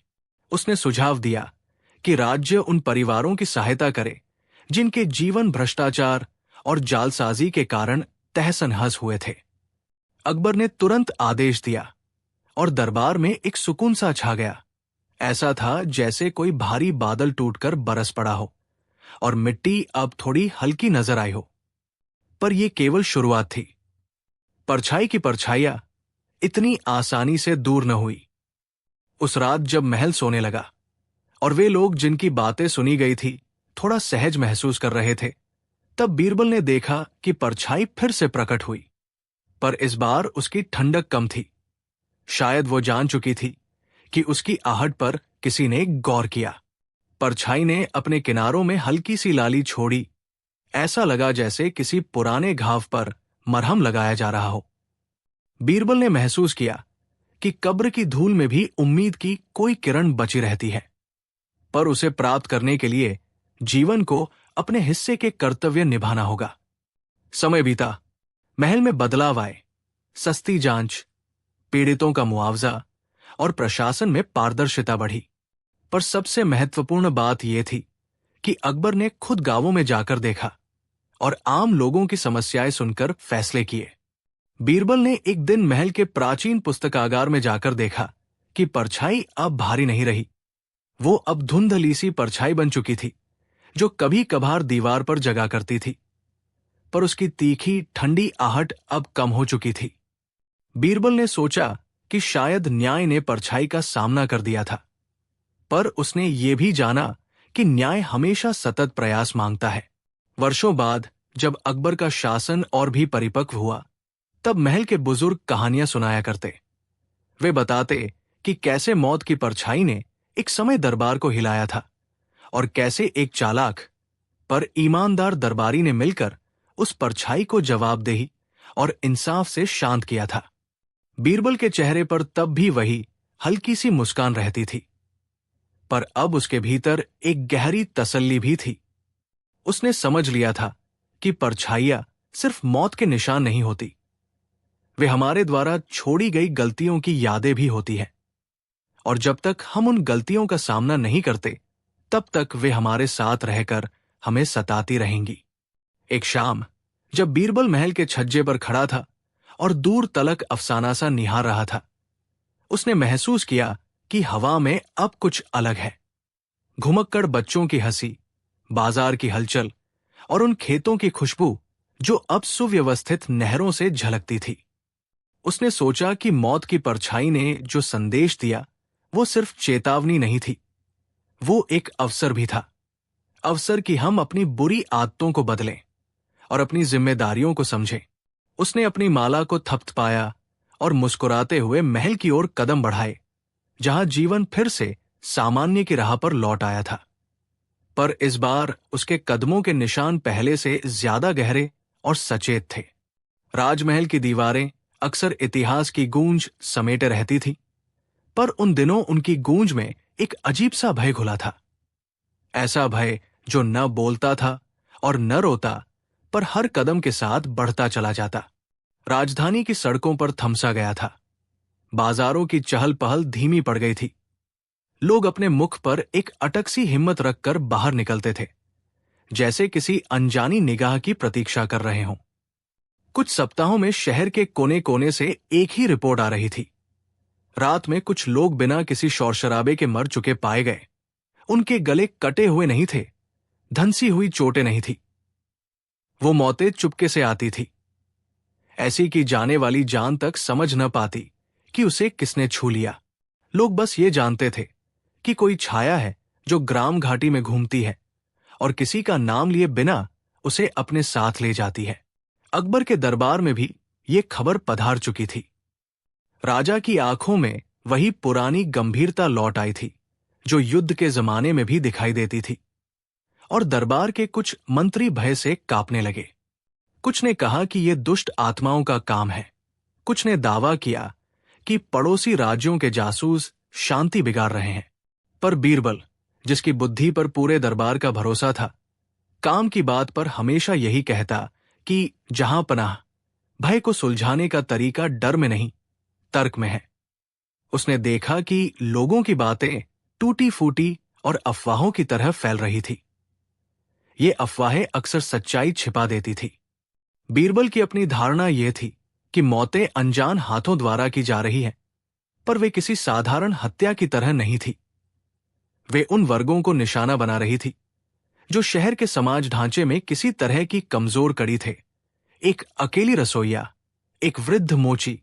उसने सुझाव दिया कि राज्य उन परिवारों की सहायता करे जिनके जीवन भ्रष्टाचार और जालसाजी के कारण तहस-नहस हुए थे। अकबर ने तुरंत आदेश दिया और दरबार में एक सुकून सा छा गया। ऐसा था जैसे कोई भारी बादल टूटकर बरस पड़ा हो और मिट्टी अब थोड़ी हल्की नजर आई हो। पर यह केवल शुरुआत थी। परछाई की परछाइयां इतनी आसानी से दूर न हुई। उस रात जब महल सोने लगा और वे लोग जिनकी बातें सुनी गई थी थोड़ा सहज महसूस कर रहे थे, तब बीरबल ने देखा कि परछाई फिर से प्रकट हुई, पर इस बार उसकी ठंडक कम थी। शायद वो जान चुकी थी कि उसकी आहट पर किसी ने गौर किया। परछाई ने अपने किनारों में हल्की सी लाली छोड़ी। ऐसा लगा जैसे किसी पुराने घाव पर मरहम लगाया जा रहा हो। बीरबल ने महसूस किया कि कब्र की धूल में भी उम्मीद की कोई किरण बची रहती है, पर उसे प्राप्त करने के लिए जीवन को अपने हिस्से के कर्तव्य निभाना होगा। समय बीता, महल में बदलाव आए, सस्ती जांच, पीड़ितों का मुआवजा और प्रशासन में पारदर्शिता बढ़ी। पर सबसे महत्वपूर्ण बात यह थी कि अकबर ने खुद गांवों में जाकर देखा और आम लोगों की समस्याएं सुनकर फैसले किए। बीरबल ने एक दिन महल के प्राचीन पुस्तकागार में जाकर देखा कि परछाई अब भारी नहीं रही। वो अब धुंधली सी परछाई बन चुकी थी जो कभी कभार दीवार पर जगा करती थी, पर उसकी तीखी ठंडी आहट अब कम हो चुकी थी। बीरबल ने सोचा कि शायद न्याय ने परछाई का सामना कर दिया था, पर उसने ये भी जाना कि न्याय हमेशा सतत प्रयास मांगता है। वर्षों बाद जब अकबर का शासन और भी परिपक्व हुआ, तब महल के बुजुर्ग कहानियां सुनाया करते। वे बताते कि कैसे मौत की परछाई ने एक समय दरबार को हिलाया था और कैसे एक चालाक पर ईमानदार दरबारी ने मिलकर उस परछाई को जवाबदेही और इंसाफ से शांत किया था। बीरबल के चेहरे पर तब भी वही हल्की सी मुस्कान रहती थी, पर अब उसके भीतर एक गहरी तसल्ली भी थी। उसने समझ लिया था कि परछाइयां सिर्फ मौत के निशान नहीं होती, वे हमारे द्वारा छोड़ी गई गलतियों की यादें भी होती हैं, और जब तक हम उन गलतियों का सामना नहीं करते, तब तक वे हमारे साथ रहकर हमें सताती रहेंगी। एक शाम जब बीरबल महल के छज्जे पर खड़ा था और दूर तलक अफसाना सा निहार रहा था, उसने महसूस किया कि हवा में अब कुछ अलग है। घुमक्कड़ बच्चों की हंसी, बाजार की हलचल और उन खेतों की खुशबू जो अब सुव्यवस्थित नहरों से झलकती थी। उसने सोचा कि मौत की परछाई ने जो संदेश दिया वो सिर्फ चेतावनी नहीं थी, वो एक अवसर भी था। अवसर कि हम अपनी बुरी आदतों को बदलें और अपनी जिम्मेदारियों को समझें। उसने अपनी माला को थपथपाया और मुस्कुराते हुए महल की ओर कदम बढ़ाए, जहां जीवन फिर से सामान्य की राह पर लौट आया था। पर इस बार उसके कदमों के निशान पहले से ज्यादा गहरे और सचेत थे। राजमहल की दीवारें अक्सर इतिहास की गूंज समेटे रहती थी, पर उन दिनों उनकी गूंज में एक अजीब सा भय घुला था। ऐसा भय जो न बोलता था और न रोता, पर हर कदम के साथ बढ़ता चला जाता। राजधानी की सड़कों पर थमसा गया था। बाजारों की चहल पहल धीमी पड़ गई थी। लोग अपने मुख पर एक अटक सी हिम्मत रखकर बाहर निकलते थे, जैसे किसी अनजानी निगाह की प्रतीक्षा कर रहे हों। कुछ सप्ताहों में शहर के कोने कोने से एक ही रिपोर्ट आ रही थी। रात में कुछ लोग बिना किसी शोर शराबे के मर चुके पाए गए। उनके गले कटे हुए नहीं थे, धंसी हुई चोटें नहीं थी। वो मौतें चुपके से आती थी, ऐसी कि जाने वाली जान तक समझ न पाती कि उसे किसने छू लिया। लोग बस ये जानते थे कि कोई छाया है जो ग्राम घाटी में घूमती है और किसी का नाम लिए बिना उसे अपने साथ ले जाती है। अकबर के दरबार में भी ये खबर पधार चुकी थी। राजा की आंखों में वही पुरानी गंभीरता लौट आई थी जो युद्ध के जमाने में भी दिखाई देती थी। और दरबार के कुछ मंत्री भय से कांपने लगे। कुछ ने कहा कि यह दुष्ट आत्माओं का काम है। कुछ ने दावा किया कि पड़ोसी राज्यों के जासूस शांति बिगाड़ रहे हैं। पर बीरबल, जिसकी बुद्धि पर पूरे दरबार का भरोसा था, काम की बात पर हमेशा यही कहता कि जहां पनाह, भय को सुलझाने का तरीका डर में नहीं, तर्क में है। उसने देखा कि लोगों की बातें टूटी फूटी और अफवाहों की तरह फैल रही थी। ये अफवाहें अक्सर सच्चाई छिपा देती थी। बीरबल की अपनी धारणा यह थी कि मौतें अनजान हाथों द्वारा की जा रही हैं, पर वे किसी साधारण हत्या की तरह नहीं थी। वे उन वर्गों को निशाना बना रही थी जो शहर के समाज ढांचे में किसी तरह की कमजोर कड़ी थे। एक अकेली रसोइया, एक वृद्ध मोची,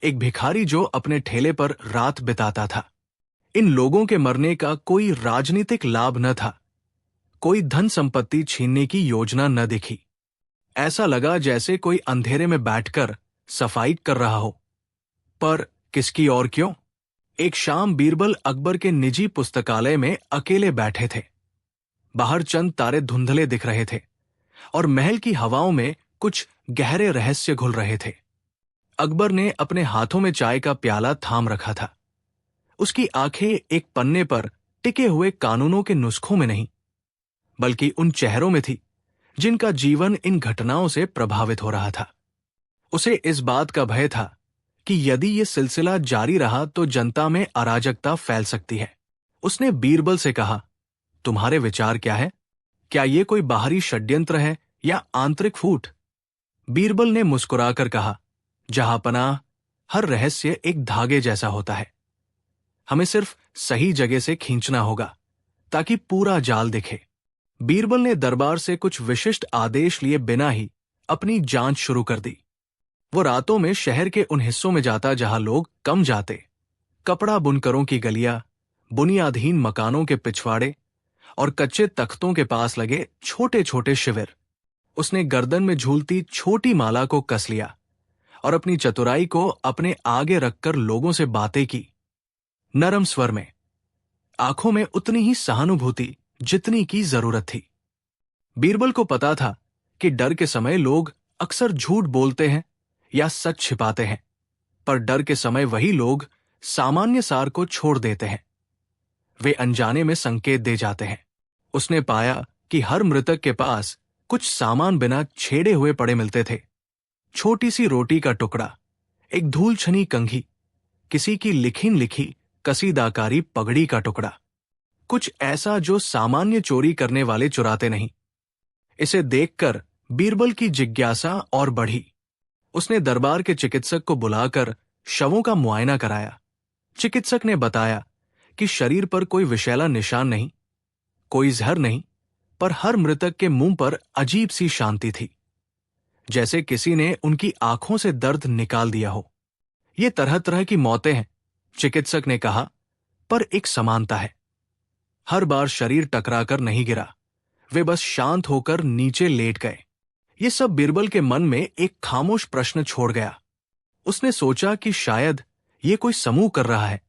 एक भिखारी जो अपने ठेले पर रात बिताता था। इन लोगों के मरने का कोई राजनीतिक लाभ न था, कोई धन संपत्ति छीनने की योजना न दिखी। ऐसा लगा जैसे कोई अंधेरे में बैठकर सफाई कर रहा हो। पर किसकी और क्यों? एक शाम बीरबल अकबर के निजी पुस्तकालय में अकेले बैठे थे। बाहर चंद तारे धुंधले दिख रहे थे और महल की हवाओं में कुछ गहरे रहस्य घुल रहे थे। अकबर ने अपने हाथों में चाय का प्याला थाम रखा था। उसकी आंखें एक पन्ने पर टिके हुए कानूनों के नुस्खों में नहीं, बल्कि उन चेहरों में थी जिनका जीवन इन घटनाओं से प्रभावित हो रहा था। उसे इस बात का भय था कि यदि ये सिलसिला जारी रहा तो जनता में अराजकता फैल सकती है। उसने बीरबल से कहा, तुम्हारे विचार क्या है? क्या ये कोई बाहरी षड्यंत्र है या आंतरिक फूट? बीरबल ने मुस्कुराकर कहा, जहांपनाह, हर रहस्य एक धागे जैसा होता है। हमें सिर्फ सही जगह से खींचना होगा ताकि पूरा जाल दिखे। बीरबल ने दरबार से कुछ विशिष्ट आदेश लिए बिना ही अपनी जांच शुरू कर दी। वो रातों में शहर के उन हिस्सों में जाता जहां लोग कम जाते, कपड़ा बुनकरों की गलियां, बुनियादहीन मकानों के पिछवाड़े और कच्चे तख्तों के पास लगे छोटे छोटे शिविर। उसने गर्दन में झूलती छोटी माला को कस लिया और अपनी चतुराई को अपने आगे रखकर लोगों से बातें की, नरम स्वर में, आंखों में उतनी ही सहानुभूति जितनी की जरूरत थी। बीरबल को पता था कि डर के समय लोग अक्सर झूठ बोलते हैं या सच छिपाते हैं, पर डर के समय वही लोग सामान्य सार को छोड़ देते हैं। वे अनजाने में संकेत दे जाते हैं। उसने पाया कि हर मृतक के पास कुछ सामान बिना छेड़े हुए पड़े मिलते थे। छोटी सी रोटी का टुकड़ा, एक धूल छनी कंघी, किसी की लिखिन लिखी कसीदाकारी पगड़ी का टुकड़ा, कुछ ऐसा जो सामान्य चोरी करने वाले चुराते नहीं। इसे देखकर बीरबल की जिज्ञासा और बढ़ी। उसने दरबार के चिकित्सक को बुलाकर शवों का मुआयना कराया। चिकित्सक ने बताया कि शरीर पर कोई विषैला निशान नहीं, कोई जहर नहीं, पर हर मृतक के मुंह पर अजीब सी शांति थी, जैसे किसी ने उनकी आंखों से दर्द निकाल दिया हो। ये तरह तरह की मौतें हैं, चिकित्सक ने कहा, पर एक समानता है। हर बार शरीर टकराकर नहीं गिरा, वे बस शांत होकर नीचे लेट गए। ये सब बीरबल के मन में एक खामोश प्रश्न छोड़ गया। उसने सोचा कि शायद ये कोई समूह कर रहा है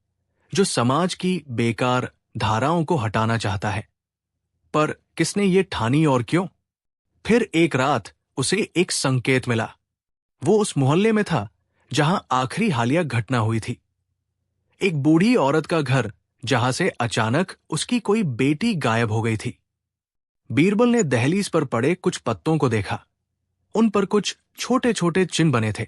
जो समाज की बेकार धाराओं को हटाना चाहता है। पर किसने ये ठानी और क्यों? फिर एक रात उसे एक संकेत मिला। वो उस मोहल्ले में था जहां आखिरी हालिया घटना हुई थी। एक बूढ़ी औरत का घर, जहां से अचानक उसकी कोई बेटी गायब हो गई थी। बीरबल ने दहलीज पर पड़े कुछ पत्तों को देखा। उन पर कुछ छोटे छोटे चिन्ह बने थे,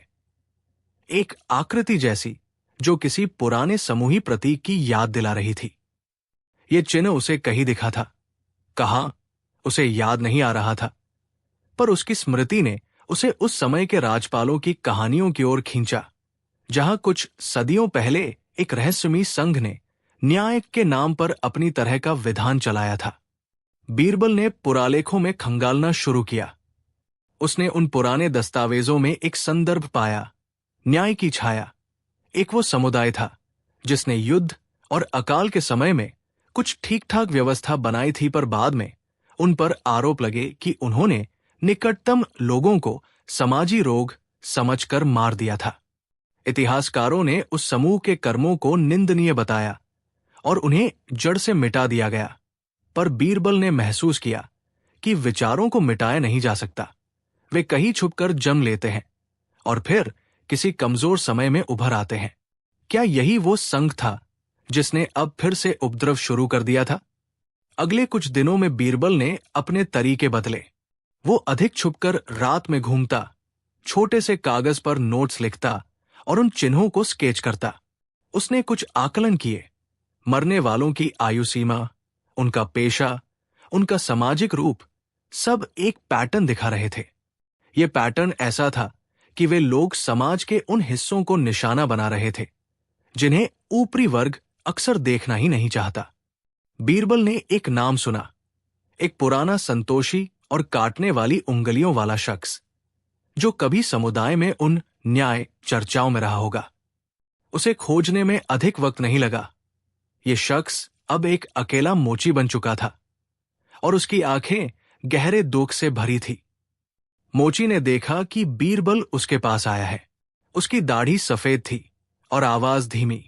एक आकृति जैसी जो किसी पुराने समूही प्रतीक की याद दिला रही थी। ये चिन्ह उसे कहीं दिखा था, कहाँ उसे याद नहीं आ रहा था, पर उसकी स्मृति ने उसे उस समय के राजपालों की कहानियों की ओर खींचा, जहां कुछ सदियों पहले एक रहस्यमयी संघ ने न्याय के नाम पर अपनी तरह का विधान चलाया था। बीरबल ने पुरालेखों में खंगालना शुरू किया। उसने उन पुराने दस्तावेजों में एक संदर्भ पाया, न्याय की छाया। एक वो समुदाय था जिसने युद्ध और अकाल के समय में कुछ ठीक ठाक व्यवस्था बनाई थी, पर बाद में उन पर आरोप लगे कि उन्होंने निकटतम लोगों को समाजी रोग समझकर मार दिया था। इतिहासकारों ने उस समूह के कर्मों को निंदनीय बताया और उन्हें जड़ से मिटा दिया गया। पर बीरबल ने महसूस किया कि विचारों को मिटाया नहीं जा सकता। वे कहीं छुपकर जन्म लेते हैं और फिर किसी कमजोर समय में उभर आते हैं। क्या यही वो संघ था जिसने अब फिर से उपद्रव शुरू कर दिया था? अगले कुछ दिनों में बीरबल ने अपने तरीके बदले। वो अधिक छुपकर रात में घूमता, छोटे से कागज पर नोट्स लिखता और उन चिन्हों को स्केच करता। उसने कुछ आकलन किए, मरने वालों की आयु सीमा, उनका पेशा, उनका सामाजिक रूप, सब एक पैटर्न दिखा रहे थे। ये पैटर्न ऐसा था कि वे लोग समाज के उन हिस्सों को निशाना बना रहे थे जिन्हें ऊपरी वर्ग अक्सर देखना ही नहीं चाहता। बीरबल ने एक नाम सुना, एक पुराना संतोषी और काटने वाली उंगलियों वाला शख्स, जो कभी समुदाय में उन न्याय चर्चाओं में रहा होगा। उसे खोजने में अधिक वक्त नहीं लगा। ये शख्स अब एक अकेला मोची बन चुका था और उसकी आंखें गहरे दुख से भरी थी। मोची ने देखा कि बीरबल उसके पास आया है। उसकी दाढ़ी सफेद थी और आवाज धीमी,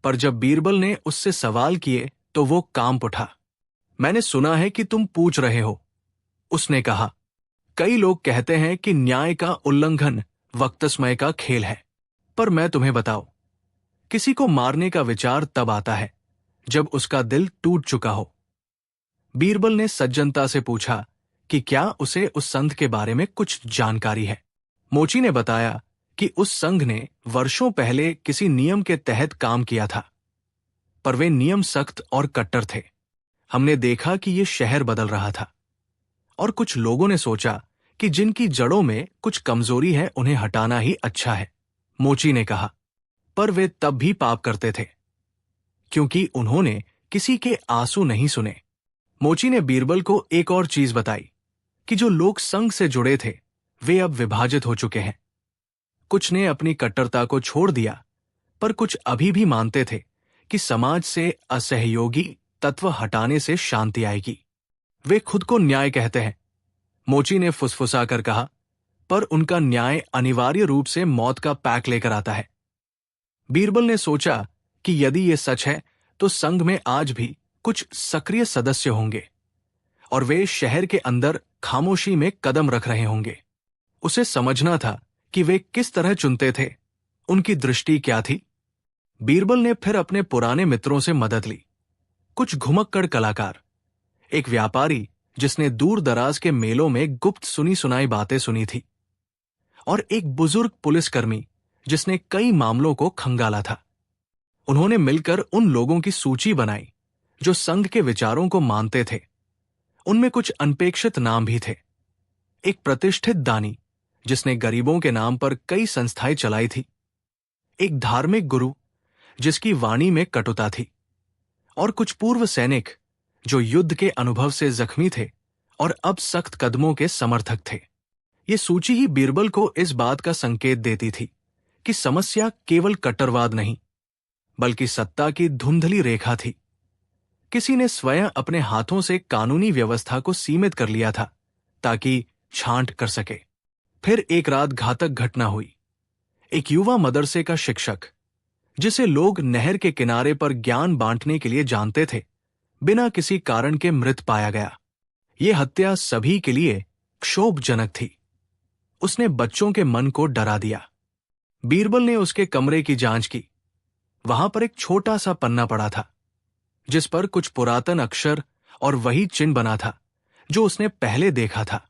पर जब बीरबल ने उससे सवाल किए तो वो कांप उठा। मैंने सुना है कि तुम पूछ रहे हो, उसने कहा। कई लोग कहते हैं कि न्याय का उल्लंघन वक्त समय का खेल है, पर मैं तुम्हें बताऊं, किसी को मारने का विचार तब आता है जब उसका दिल टूट चुका हो। बीरबल ने सज्जनता से पूछा कि क्या उसे उस संघ के बारे में कुछ जानकारी है। मोची ने बताया कि उस संघ ने वर्षों पहले किसी नियम के तहत काम किया था, पर वे नियम सख्त और कट्टर थे। हमने देखा कि ये शहर बदल रहा था और कुछ लोगों ने सोचा कि जिनकी जड़ों में कुछ कमजोरी है उन्हें हटाना ही अच्छा है, मोची ने कहा। पर वे तब भी पाप करते थे क्योंकि उन्होंने किसी के आंसू नहीं सुने। मोची ने बीरबल को एक और चीज बताई कि जो लोग संघ से जुड़े थे वे अब विभाजित हो चुके हैं। कुछ ने अपनी कट्टरता को छोड़ दिया, पर कुछ अभी भी मानते थे कि समाज से असहयोगी तत्व हटाने से शांति आएगी। वे खुद को न्याय कहते हैं, मोची ने फुसफुसाकर कहा, पर उनका न्याय अनिवार्य रूप से मौत का पैक लेकर आता है। बीरबल ने सोचा कि यदि ये सच है तो संघ में आज भी कुछ सक्रिय सदस्य होंगे और वे शहर के अंदर खामोशी में कदम रख रहे होंगे। उसे समझना था कि वे किस तरह चुनते थे, उनकी दृष्टि क्या थी। बीरबल ने फिर अपने पुराने मित्रों से मदद ली। कुछ घुमक्कड़ कलाकार, एक व्यापारी जिसने दूर दराज के मेलों में गुप्त सुनी सुनाई बातें सुनी थी, और एक बुजुर्ग पुलिसकर्मी जिसने कई मामलों को खंगाला था। उन्होंने मिलकर उन लोगों की सूची बनाई जो संघ के विचारों को मानते थे। उनमें कुछ अनपेक्षित नाम भी थे। एक प्रतिष्ठित दानी जिसने गरीबों के नाम पर कई संस्थाएं चलाई थी, एक धार्मिक गुरु जिसकी वाणी में कटुता थी, और कुछ पूर्व सैनिक जो युद्ध के अनुभव से जख्मी थे और अब सख्त कदमों के समर्थक थे। ये सूची ही बीरबल को इस बात का संकेत देती थी कि समस्या केवल कट्टरवाद नहीं, बल्कि सत्ता की धुंधली रेखा थी। किसी ने स्वयं अपने हाथों से कानूनी व्यवस्था को सीमित कर लिया था ताकि छांट कर सके। फिर एक रात घातक घटना हुई। एक युवा मदरसे का शिक्षक, जिसे लोग नहर के किनारे पर ज्ञान बांटने के लिए जानते थे, बिना किसी कारण के मृत पाया गया। यह हत्या सभी के लिए क्षोभजनक थी। उसने बच्चों के मन को डरा दिया। बीरबल ने उसके कमरे की जांच की। वहां पर एक छोटा सा पन्ना पड़ा था जिस पर कुछ पुरातन अक्षर और वही चिन्ह बना था जो उसने पहले देखा था।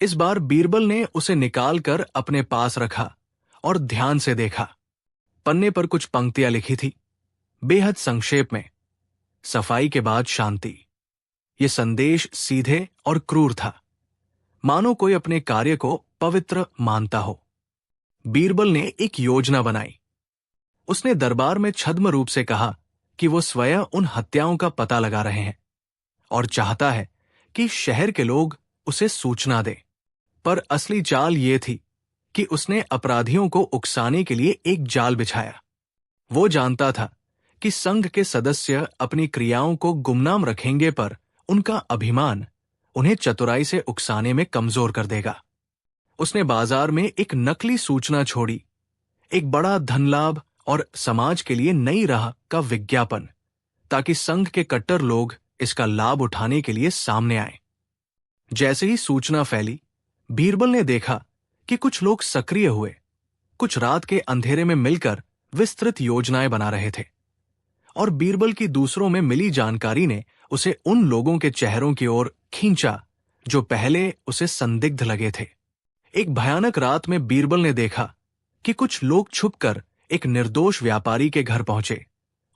इस बार बीरबल ने उसे निकालकर अपने पास रखा और ध्यान से देखा। पन्ने पर कुछ पंक्तियां लिखी थी, बेहद संक्षेप में, सफाई के बाद शांति। ये संदेश सीधे और क्रूर था, मानो कोई अपने कार्य को पवित्र मानता हो। बीरबल ने एक योजना बनाई। उसने दरबार में छद्म रूप से कहा कि वो स्वयं उन हत्याओं का पता लगा रहे हैं और चाहता है कि शहर के लोग उसे सूचना दें। पर असली चाल ये थी कि उसने अपराधियों को उकसाने के लिए एक जाल बिछाया। वो जानता था कि संघ के सदस्य अपनी क्रियाओं को गुमनाम रखेंगे, पर उनका अभिमान उन्हें चतुराई से उकसाने में कमजोर कर देगा। उसने बाजार में एक नकली सूचना छोड़ी, एक बड़ा धनलाभ और समाज के लिए नई राह का विज्ञापन, ताकि संघ के कट्टर लोग इसका लाभ उठाने के लिए सामने आए। जैसे ही सूचना फैली, बीरबल ने देखा कि कुछ लोग सक्रिय हुए, कुछ रात के अंधेरे में मिलकर विस्तृत योजनाएं बना रहे थे। और बीरबल की दूसरों में मिली जानकारी ने उसे उन लोगों के चेहरों की ओर खींचा जो पहले उसे संदिग्ध लगे थे। एक भयानक रात में बीरबल ने देखा कि कुछ लोग छुपकर एक निर्दोष व्यापारी के घर पहुंचे।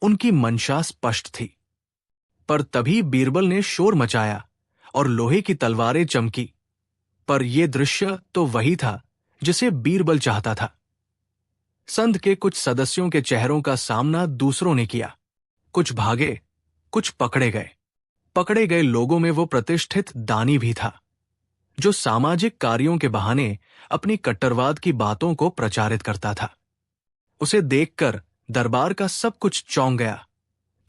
उनकी मंशा स्पष्ट थी। पर तभी बीरबल ने शोर मचाया और लोहे की तलवारें चमकी। पर यह दृश्य तो वही था जिसे बीरबल चाहता था। संघ के कुछ सदस्यों के चेहरों का सामना दूसरों ने किया। कुछ भागे, कुछ पकड़े गए। पकड़े गए लोगों में वो प्रतिष्ठित दानी भी था जो सामाजिक कार्यों के बहाने अपनी कट्टरवाद की बातों को प्रचारित करता था। उसे देखकर दरबार का सब कुछ चौंक गया,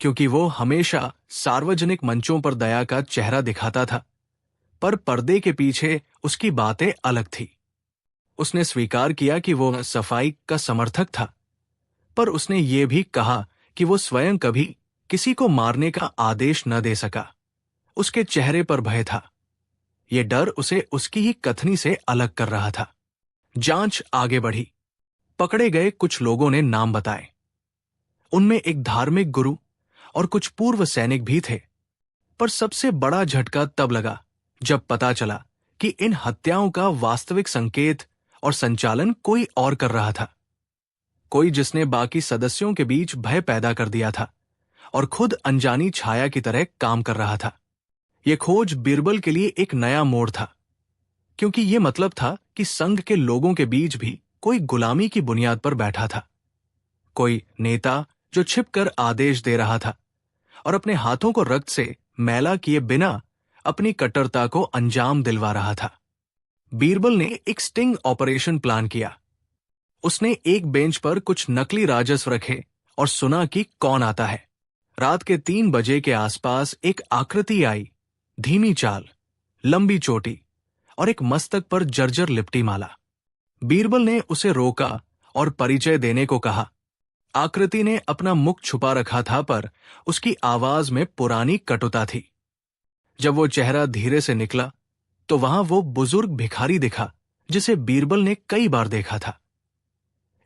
क्योंकि वो हमेशा सार्वजनिक मंचों पर दया का चेहरा दिखाता था, पर पर्दे के पीछे उसकी बातें अलग थी। उसने स्वीकार किया कि वो सफाई का समर्थक था, पर उसने ये भी कहा कि वो स्वयं कभी किसी को मारने का आदेश न दे सका। उसके चेहरे पर भय था। ये डर उसे उसकी ही कथनी से अलग कर रहा था। जांच आगे बढ़ी। पकड़े गए कुछ लोगों ने नाम बताए। उनमें एक धार्मिक गुरु और कुछ पूर्व सैनिक भी थे। पर सबसे बड़ा झटका तब लगा जब पता चला कि इन हत्याओं का वास्तविक संकेत और संचालन कोई और कर रहा था। कोई जिसने बाकी सदस्यों के बीच भय पैदा कर दिया था और खुद अनजानी छाया की तरह काम कर रहा था। यह खोज बीरबल के लिए एक नया मोड़ था, क्योंकि यह मतलब था कि संघ के लोगों के बीच भी कोई गुलामी की बुनियाद पर बैठा था। कोई नेता जो छिपकर आदेश दे रहा था और अपने हाथों को रक्त से मैला किए बिना अपनी कट्टरता को अंजाम दिलवा रहा था। बीरबल ने एक स्टिंग ऑपरेशन प्लान किया। उसने एक बेंच पर कुछ नकली राजस्व रखे और सुना कि कौन आता है। रात के 3 बजे के आसपास एक आकृति आई, धीमी चाल, लंबी चोटी और एक मस्तक पर जर्जर लिपटी माला। बीरबल ने उसे रोका और परिचय देने को कहा। आकृति ने अपना मुख छुपा रखा था, पर उसकी आवाज में पुरानी कटुता थी। जब वो चेहरा धीरे से निकला तो वहां वो बुजुर्ग भिखारी दिखा जिसे बीरबल ने कई बार देखा था।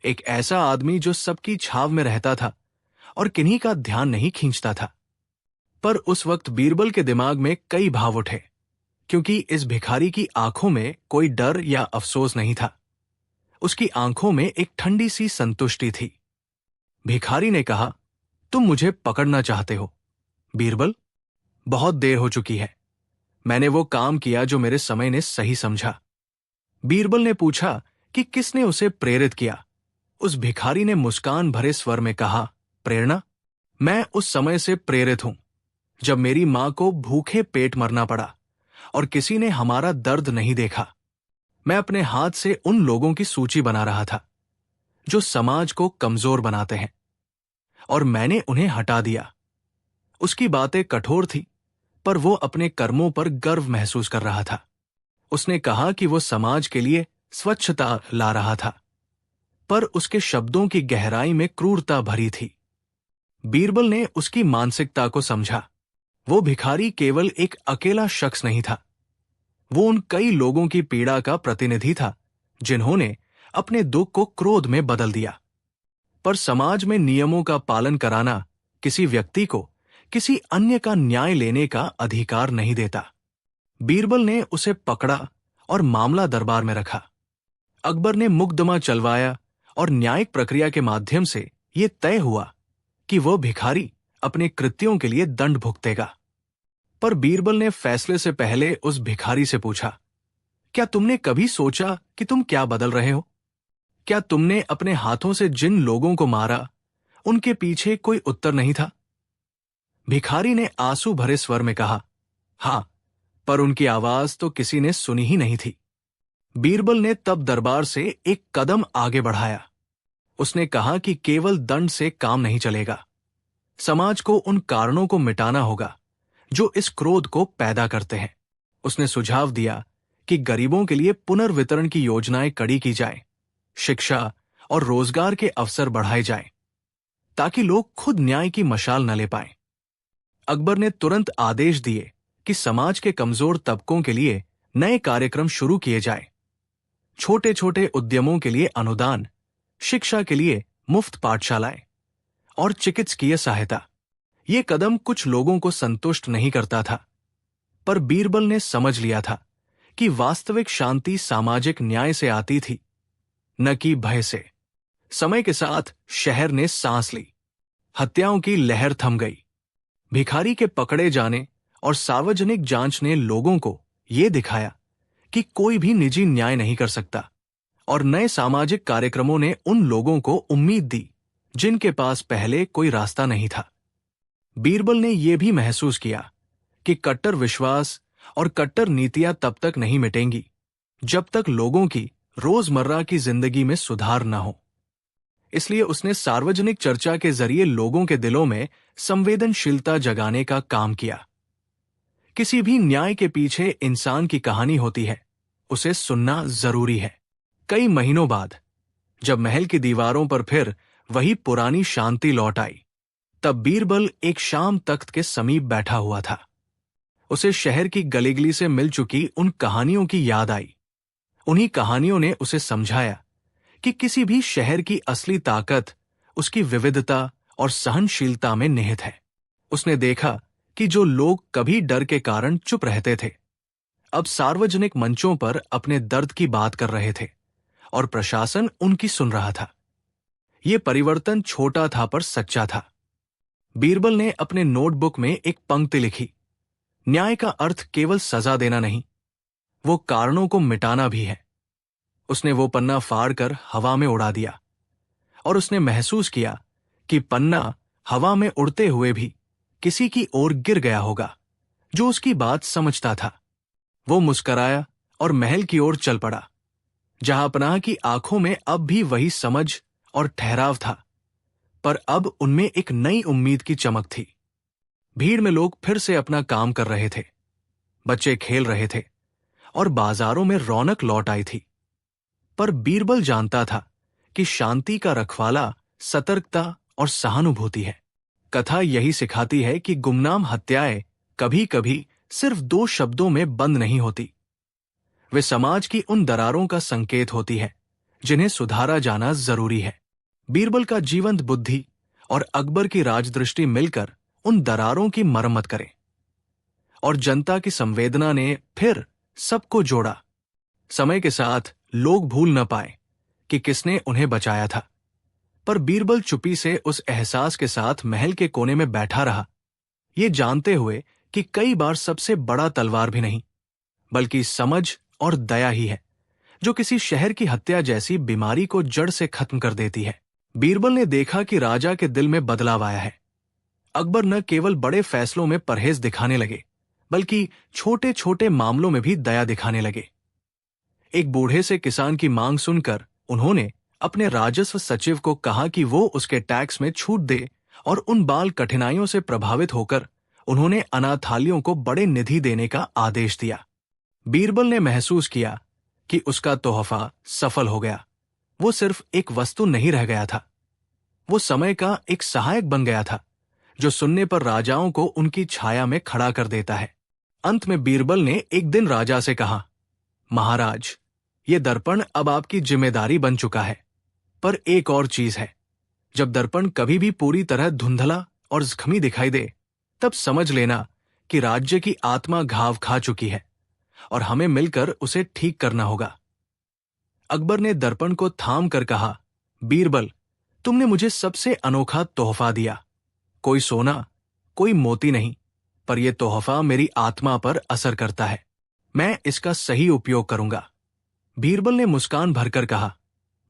एक ऐसा आदमी जो सबकी छाव में रहता था और किन्हीं का ध्यान नहीं खींचता था। पर उस वक्त बीरबल के दिमाग में कई भाव उठे, क्योंकि इस भिखारी की आंखों में कोई डर या अफसोस नहीं था। उसकी आंखों में एक ठंडी सी संतुष्टि थी। भिखारी ने कहा, तुम मुझे पकड़ना चाहते हो बीरबल? बहुत देर हो चुकी है। मैंने वो काम किया जो मेरे समय ने सही समझा। बीरबल ने पूछा कि किसने उसे प्रेरित किया। उस भिखारी ने मुस्कान भरे स्वर में कहा, प्रेरणा? मैं उस समय से प्रेरित हूं जब मेरी मां को भूखे पेट मरना पड़ा और किसी ने हमारा दर्द नहीं देखा। मैं अपने हाथ से उन लोगों की सूची बना रहा था जो समाज को कमजोर बनाते हैं, और मैंने उन्हें हटा दिया। उसकी बातें कठोर थी, पर वो अपने कर्मों पर गर्व महसूस कर रहा था। उसने कहा कि वो समाज के लिए स्वच्छता ला रहा था, पर उसके शब्दों की गहराई में क्रूरता भरी थी। बीरबल ने उसकी मानसिकता को समझा। वो भिखारी केवल एक अकेला शख्स नहीं था। वो उन कई लोगों की पीड़ा का प्रतिनिधि था जिन्होंने अपने दुख को क्रोध में बदल दिया। पर समाज में नियमों का पालन कराना किसी व्यक्ति को किसी अन्य का न्याय लेने का अधिकार नहीं देता। बीरबल ने उसे पकड़ा और मामला दरबार में रखा। अकबर ने मुकदमा चलवाया और न्यायिक प्रक्रिया के माध्यम से यह तय हुआ कि वह भिखारी अपने कृत्यों के लिए दंड भुगतेगा। पर बीरबल ने फैसले से पहले उस भिखारी से पूछा, क्या तुमने कभी सोचा कि तुम क्या बदल रहे हो? क्या तुमने अपने हाथों से जिन लोगों को मारा उनके पीछे कोई उत्तर नहीं था? भिखारी ने आंसू भरे स्वर में कहा, हां, पर उनकी आवाज तो किसी ने सुनी ही नहीं थी। बीरबल ने तब दरबार से एक कदम आगे बढ़ाया। उसने कहा कि केवल दंड से काम नहीं चलेगा। समाज को उन कारणों को मिटाना होगा जो इस क्रोध को पैदा करते हैं। उसने सुझाव दिया कि गरीबों के लिए पुनर्वितरण की योजनाएं कड़ी की जाए, शिक्षा और रोजगार के अवसर बढ़ाए जाएं, ताकि लोग खुद न्याय की मशाल न ले पाएं। अकबर ने तुरंत आदेश दिए कि समाज के कमजोर तबकों के लिए नए कार्यक्रम शुरू किए जाएं। छोटे छोटे उद्यमों के लिए अनुदान, शिक्षा के लिए मुफ्त पाठशालाएं और चिकित्सकीय सहायता। ये कदम कुछ लोगों को संतुष्ट नहीं करता था, पर बीरबल ने समझ लिया था कि वास्तविक शांति सामाजिक न्याय से आती थी, न कि भय से। समय के साथ शहर ने सांस ली। हत्याओं की लहर थम गई। भिखारी के पकड़े जाने और सार्वजनिक जांच ने लोगों को यह दिखाया कि कोई भी निजी न्याय नहीं कर सकता, और नए सामाजिक कार्यक्रमों ने उन लोगों को उम्मीद दी जिनके पास पहले कोई रास्ता नहीं था। बीरबल ने यह भी महसूस किया कि कट्टर विश्वास और कट्टर नीतियां तब तक नहीं मिटेंगी जब तक लोगों की रोजमर्रा की जिंदगी में सुधार न हो। इसलिए उसने सार्वजनिक चर्चा के जरिए लोगों के दिलों में संवेदनशीलता जगाने का काम किया। किसी भी न्याय के पीछे इंसान की कहानी होती है, उसे सुनना जरूरी है। कई महीनों बाद जब महल की दीवारों पर फिर वही पुरानी शांति लौट आई, तब बीरबल एक शाम तख्त के समीप बैठा हुआ था। उसे शहर की गलीगली से मिल चुकी उन कहानियों की याद आई। उन्हीं कहानियों ने उसे समझाया कि किसी भी शहर की असली ताकत उसकी विविधता और सहनशीलता में निहित है। उसने देखा कि जो लोग कभी डर के कारण चुप रहते थे, अब सार्वजनिक मंचों पर अपने दर्द की बात कर रहे थे, और प्रशासन उनकी सुन रहा था। यह परिवर्तन छोटा था पर सच्चा था। बीरबल ने अपने नोटबुक में एक पंक्ति लिखी, न्याय का अर्थ केवल सजा देना नहीं, वो कारणों को मिटाना भी है। उसने वो पन्ना फाड़कर हवा में उड़ा दिया, और उसने महसूस किया कि पन्ना हवा में उड़ते हुए भी किसी की ओर गिर गया होगा जो उसकी बात समझता था। वो मुस्कराया और महल की ओर चल पड़ा, जहां पनाह की आंखों में अब भी वही समझ और ठहराव था, पर अब उनमें एक नई उम्मीद की चमक थी। भीड़ में लोग फिर से अपना काम कर रहे थे, बच्चे खेल रहे थे और बाजारों में रौनक लौट आई थी। पर बीरबल जानता था कि शांति का रखवाला सतर्कता और सहानुभूति है। कथा यही सिखाती है कि गुमनाम हत्याएं कभी कभी सिर्फ दो शब्दों में बंद नहीं होती, वे समाज की उन दरारों का संकेत होती है जिन्हें सुधारा जाना जरूरी है। बीरबल का जीवंत बुद्धि और अकबर की राजदृष्टि मिलकर उन दरारों की मरम्मत करें, और जनता की संवेदना ने फिर सबको जोड़ा। समय के साथ लोग भूल न पाए कि किसने उन्हें बचाया था, पर बीरबल चुप्पी से उस एहसास के साथ महल के कोने में बैठा रहा, ये जानते हुए कि कई बार सबसे बड़ा तलवार भी नहीं बल्कि समझ और दया ही है जो किसी शहर की हत्या जैसी बीमारी को जड़ से खत्म कर देती है। बीरबल ने देखा कि राजा के दिल में बदलाव आया है। अकबर न केवल बड़े फैसलों में परहेज दिखाने लगे, बल्कि छोटे छोटे मामलों में भी दया दिखाने लगे। एक बूढ़े से किसान की मांग सुनकर उन्होंने अपने राजस्व सचिव को कहा कि वो उसके टैक्स में छूट दे, और उन बाल कठिनाइयों से प्रभावित होकर उन्होंने अनाथालयों को बड़े निधि देने का आदेश दिया। बीरबल ने महसूस किया कि उसका तोहफा सफल हो गया। वो सिर्फ एक वस्तु नहीं रह गया था, वो समय का एक सहायक बन गया था जो सुनने पर राजाओं को उनकी छाया में खड़ा कर देता है। अंत में बीरबल ने एक दिन राजा से कहा, महाराज, ये दर्पण अब आपकी जिम्मेदारी बन चुका है, पर एक और चीज है, जब दर्पण कभी भी पूरी तरह धुंधला और जख्मी दिखाई दे, तब समझ लेना कि राज्य की आत्मा घाव खा चुकी है और हमें मिलकर उसे ठीक करना होगा। अकबर ने दर्पण को थाम कर कहा, बीरबल, तुमने मुझे सबसे अनोखा तोहफा दिया। कोई सोना, कोई मोती नहीं, पर यह तोहफा मेरी आत्मा पर असर करता है। मैं इसका सही उपयोग करूंगा। बीरबल ने मुस्कान भरकर कहा,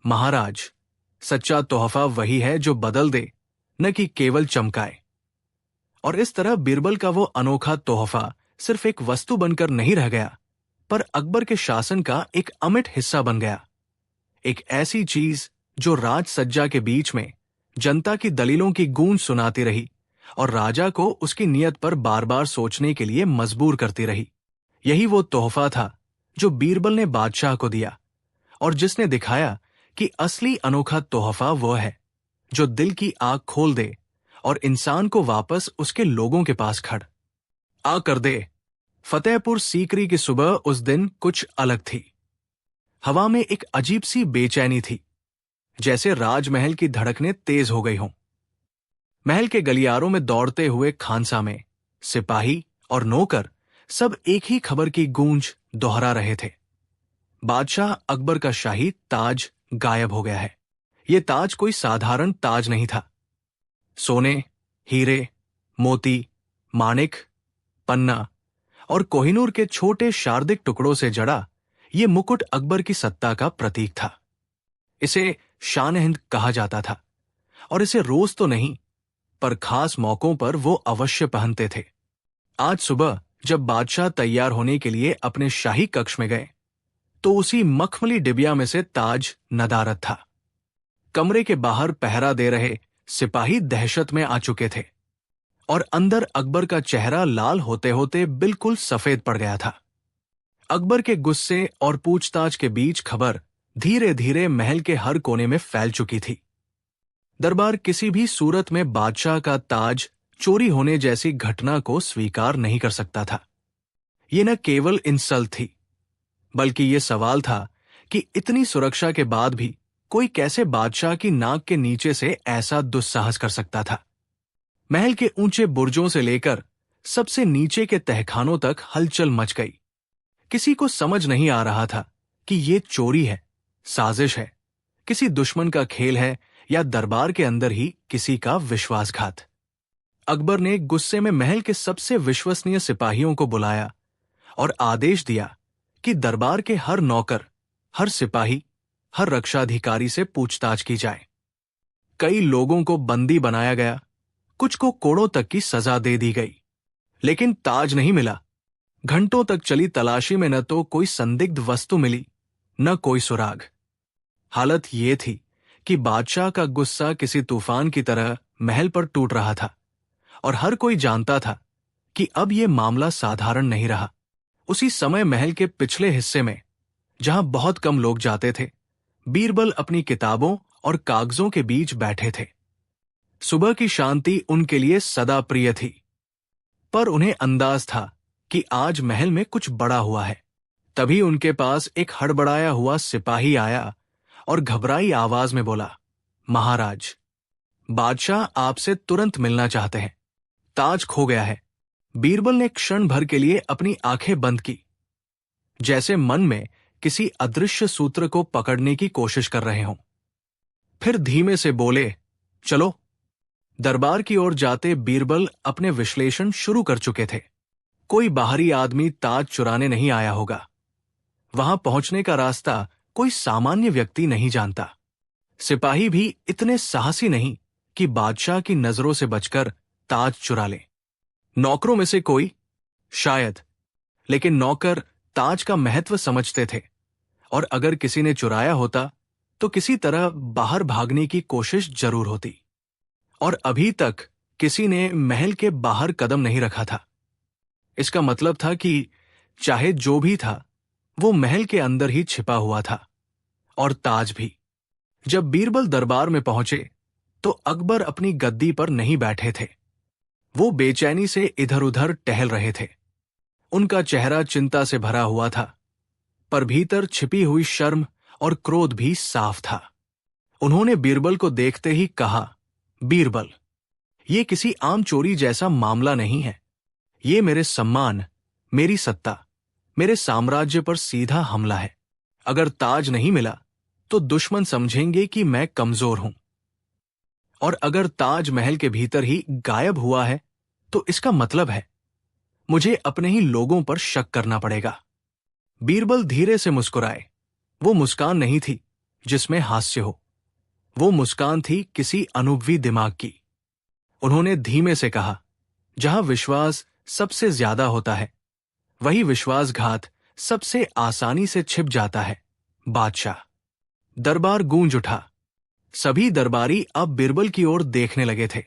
महाराज, सच्चा तोहफा वही है जो बदल दे, न कि केवल चमकाए। और इस तरह बीरबल का वो अनोखा तोहफा सिर्फ एक वस्तु बनकर नहीं रह गया, पर अकबर के शासन का एक अमिट हिस्सा बन गया। एक ऐसी चीज जो राज सज्जा के बीच में जनता की दलीलों की गूंज सुनाती रही और राजा को उसकी नीयत पर बार बार सोचने के लिए मजबूर करती रही। यही वो तोहफा था जो बीरबल ने बादशाह को दिया और जिसने दिखाया कि असली अनोखा तोहफा वो है जो दिल की आंख खोल दे और इंसान को वापस उसके लोगों के पास खड़ आ कर दे। फतेहपुर सीकरी की सुबह उस दिन कुछ अलग थी। हवा में एक अजीब सी बेचैनी थी, जैसे राजमहल की धड़कनें तेज हो गई हों। महल के गलियारों में दौड़ते हुए खानसा में सिपाही और नौकर सब एक ही खबर की गूंज दोहरा रहे थे। बादशाह अकबर का शाही ताज गायब हो गया है। यह ताज कोई साधारण ताज नहीं था। सोने, हीरे, मोती, माणिक, पन्ना और कोहिनूर के छोटे शारदिक टुकड़ों से जड़ा यह मुकुट अकबर की सत्ता का प्रतीक था। इसे शान हिंद कहा जाता था और इसे रोज तो नहीं, पर खास मौकों पर वो अवश्य पहनते थे। आज सुबह जब बादशाह तैयार होने के लिए अपने शाही कक्ष में गए, तो उसी मखमली डिबिया में से ताज नदारद था। कमरे के बाहर पहरा दे रहे सिपाही दहशत में आ चुके थे और अंदर अकबर का चेहरा लाल होते होते बिल्कुल सफेद पड़ गया था। अकबर के गुस्से और पूछताछ के बीच खबर धीरे धीरे महल के हर कोने में फैल चुकी थी। दरबार किसी भी सूरत में बादशाह का ताज चोरी होने जैसी घटना को स्वीकार नहीं कर सकता था। यह न केवल इंसल्ट थी, बल्कि यह सवाल था कि इतनी सुरक्षा के बाद भी कोई कैसे बादशाह की नाक के नीचे से ऐसा दुस्साहस कर सकता था। महल के ऊंचे बुर्जों से लेकर सबसे नीचे के तहखानों तक हलचल मच गई। किसी को समझ नहीं आ रहा था कि यह चोरी है, साजिश है, किसी दुश्मन का खेल है या दरबार के अंदर ही किसी का विश्वासघात। अकबर ने गुस्से में महल के सबसे विश्वसनीय सिपाहियों को बुलाया और आदेश दिया कि दरबार के हर नौकर, हर सिपाही, हर रक्षाधिकारी से पूछताछ की जाए। कई लोगों को बंदी बनाया गया, कुछ को कोड़ों तक की सजा दे दी गई, लेकिन ताज नहीं मिला। घंटों तक चली तलाशी में न तो कोई संदिग्ध वस्तु मिली, न कोई सुराग। हालत ये थी कि बादशाह का गुस्सा किसी तूफान की तरह महल पर टूट रहा था और हर कोई जानता था कि अब यह मामला साधारण नहीं रहा। उसी समय महल के पिछले हिस्से में, जहां बहुत कम लोग जाते थे, बीरबल अपनी किताबों और कागजों के बीच बैठे थे। सुबह की शांति उनके लिए सदा प्रिय थी, पर उन्हें अंदाज था कि आज महल में कुछ बड़ा हुआ है। तभी उनके पास एक हड़बड़ाया हुआ सिपाही आया और घबराई आवाज में बोला, महाराज, बादशाह आपसे तुरंत मिलना चाहते हैं। ताज खो गया है। बीरबल ने क्षण भर के लिए अपनी आंखें बंद की, जैसे मन में किसी अदृश्य सूत्र को पकड़ने की कोशिश कर रहे हों। फिर धीमे से बोले, चलो। दरबार की ओर जाते बीरबल अपने विश्लेषण शुरू कर चुके थे। कोई बाहरी आदमी ताज चुराने नहीं आया होगा। वहां पहुंचने का रास्ता कोई सामान्य व्यक्ति नहीं जानता। सिपाही भी इतने साहसी नहीं कि बादशाह की नजरों से बचकर ताज चुरा ले। नौकरों में से कोई, शायद, लेकिन नौकर ताज का महत्व समझते थे और अगर किसी ने चुराया होता तो किसी तरह बाहर भागने की कोशिश जरूर होती। और अभी तक किसी ने महल के बाहर कदम नहीं रखा था। इसका मतलब था कि चाहे जो भी था, वो महल के अंदर ही छिपा हुआ था, और ताज भी। जब बीरबल दरबार में पहुंचे तो अकबर अपनी गद्दी पर नहीं बैठे थे। वो बेचैनी से इधर उधर टहल रहे थे। उनका चेहरा चिंता से भरा हुआ था, पर भीतर छिपी हुई शर्म और क्रोध भी साफ था। उन्होंने बीरबल को देखते ही कहा, बीरबल, ये किसी आम चोरी जैसा मामला नहीं है। ये मेरे सम्मान, मेरी सत्ता, मेरे साम्राज्य पर सीधा हमला है। अगर ताज नहीं मिला तो दुश्मन समझेंगे कि मैं कमजोर हूं, और अगर ताज महल के भीतर ही गायब हुआ है तो इसका मतलब है मुझे अपने ही लोगों पर शक करना पड़ेगा। बीरबल धीरे से मुस्कुराए। वो मुस्कान नहीं थी जिसमें हास्य हो, वो मुस्कान थी किसी अनुभवी दिमाग की। उन्होंने धीमे से कहा, जहां विश्वास सबसे ज्यादा होता है वही विश्वासघात सबसे आसानी से छिप जाता है, बादशाह। दरबार गूंज उठा। सभी दरबारी अब बीरबल की ओर देखने लगे थे।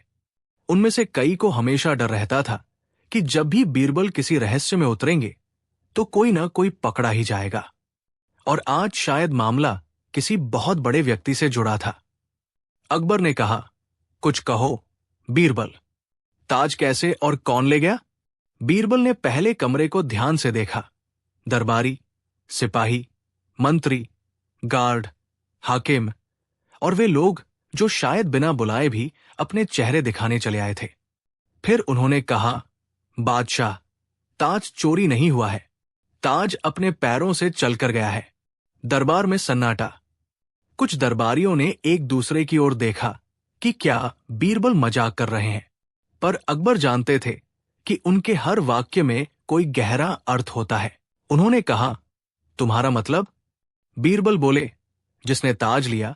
उनमें से कई को हमेशा डर रहता था कि जब भी बीरबल किसी रहस्य में उतरेंगे तो कोई ना कोई पकड़ा ही जाएगा, और आज शायद मामला किसी बहुत बड़े व्यक्ति से जुड़ा था। अकबर ने कहा, कुछ कहो बीरबल, ताज कैसे और कौन ले गया? बीरबल ने पहले कमरे को ध्यान से देखा। दरबारी, सिपाही, मंत्री, गार्ड, हाकिम और वे लोग जो शायद बिना बुलाए भी अपने चेहरे दिखाने चले आए थे। फिर उन्होंने कहा, बादशाह, ताज चोरी नहीं हुआ है, ताज अपने पैरों से चलकर गया है। दरबार में सन्नाटा। कुछ दरबारियों ने एक दूसरे की ओर देखा कि क्या बीरबल मजाक कर रहे हैं, पर अकबर जानते थे कि उनके हर वाक्य में कोई गहरा अर्थ होता है। उन्होंने कहा, तुम्हारा मतलब? बीरबल बोले, जिसने ताज लिया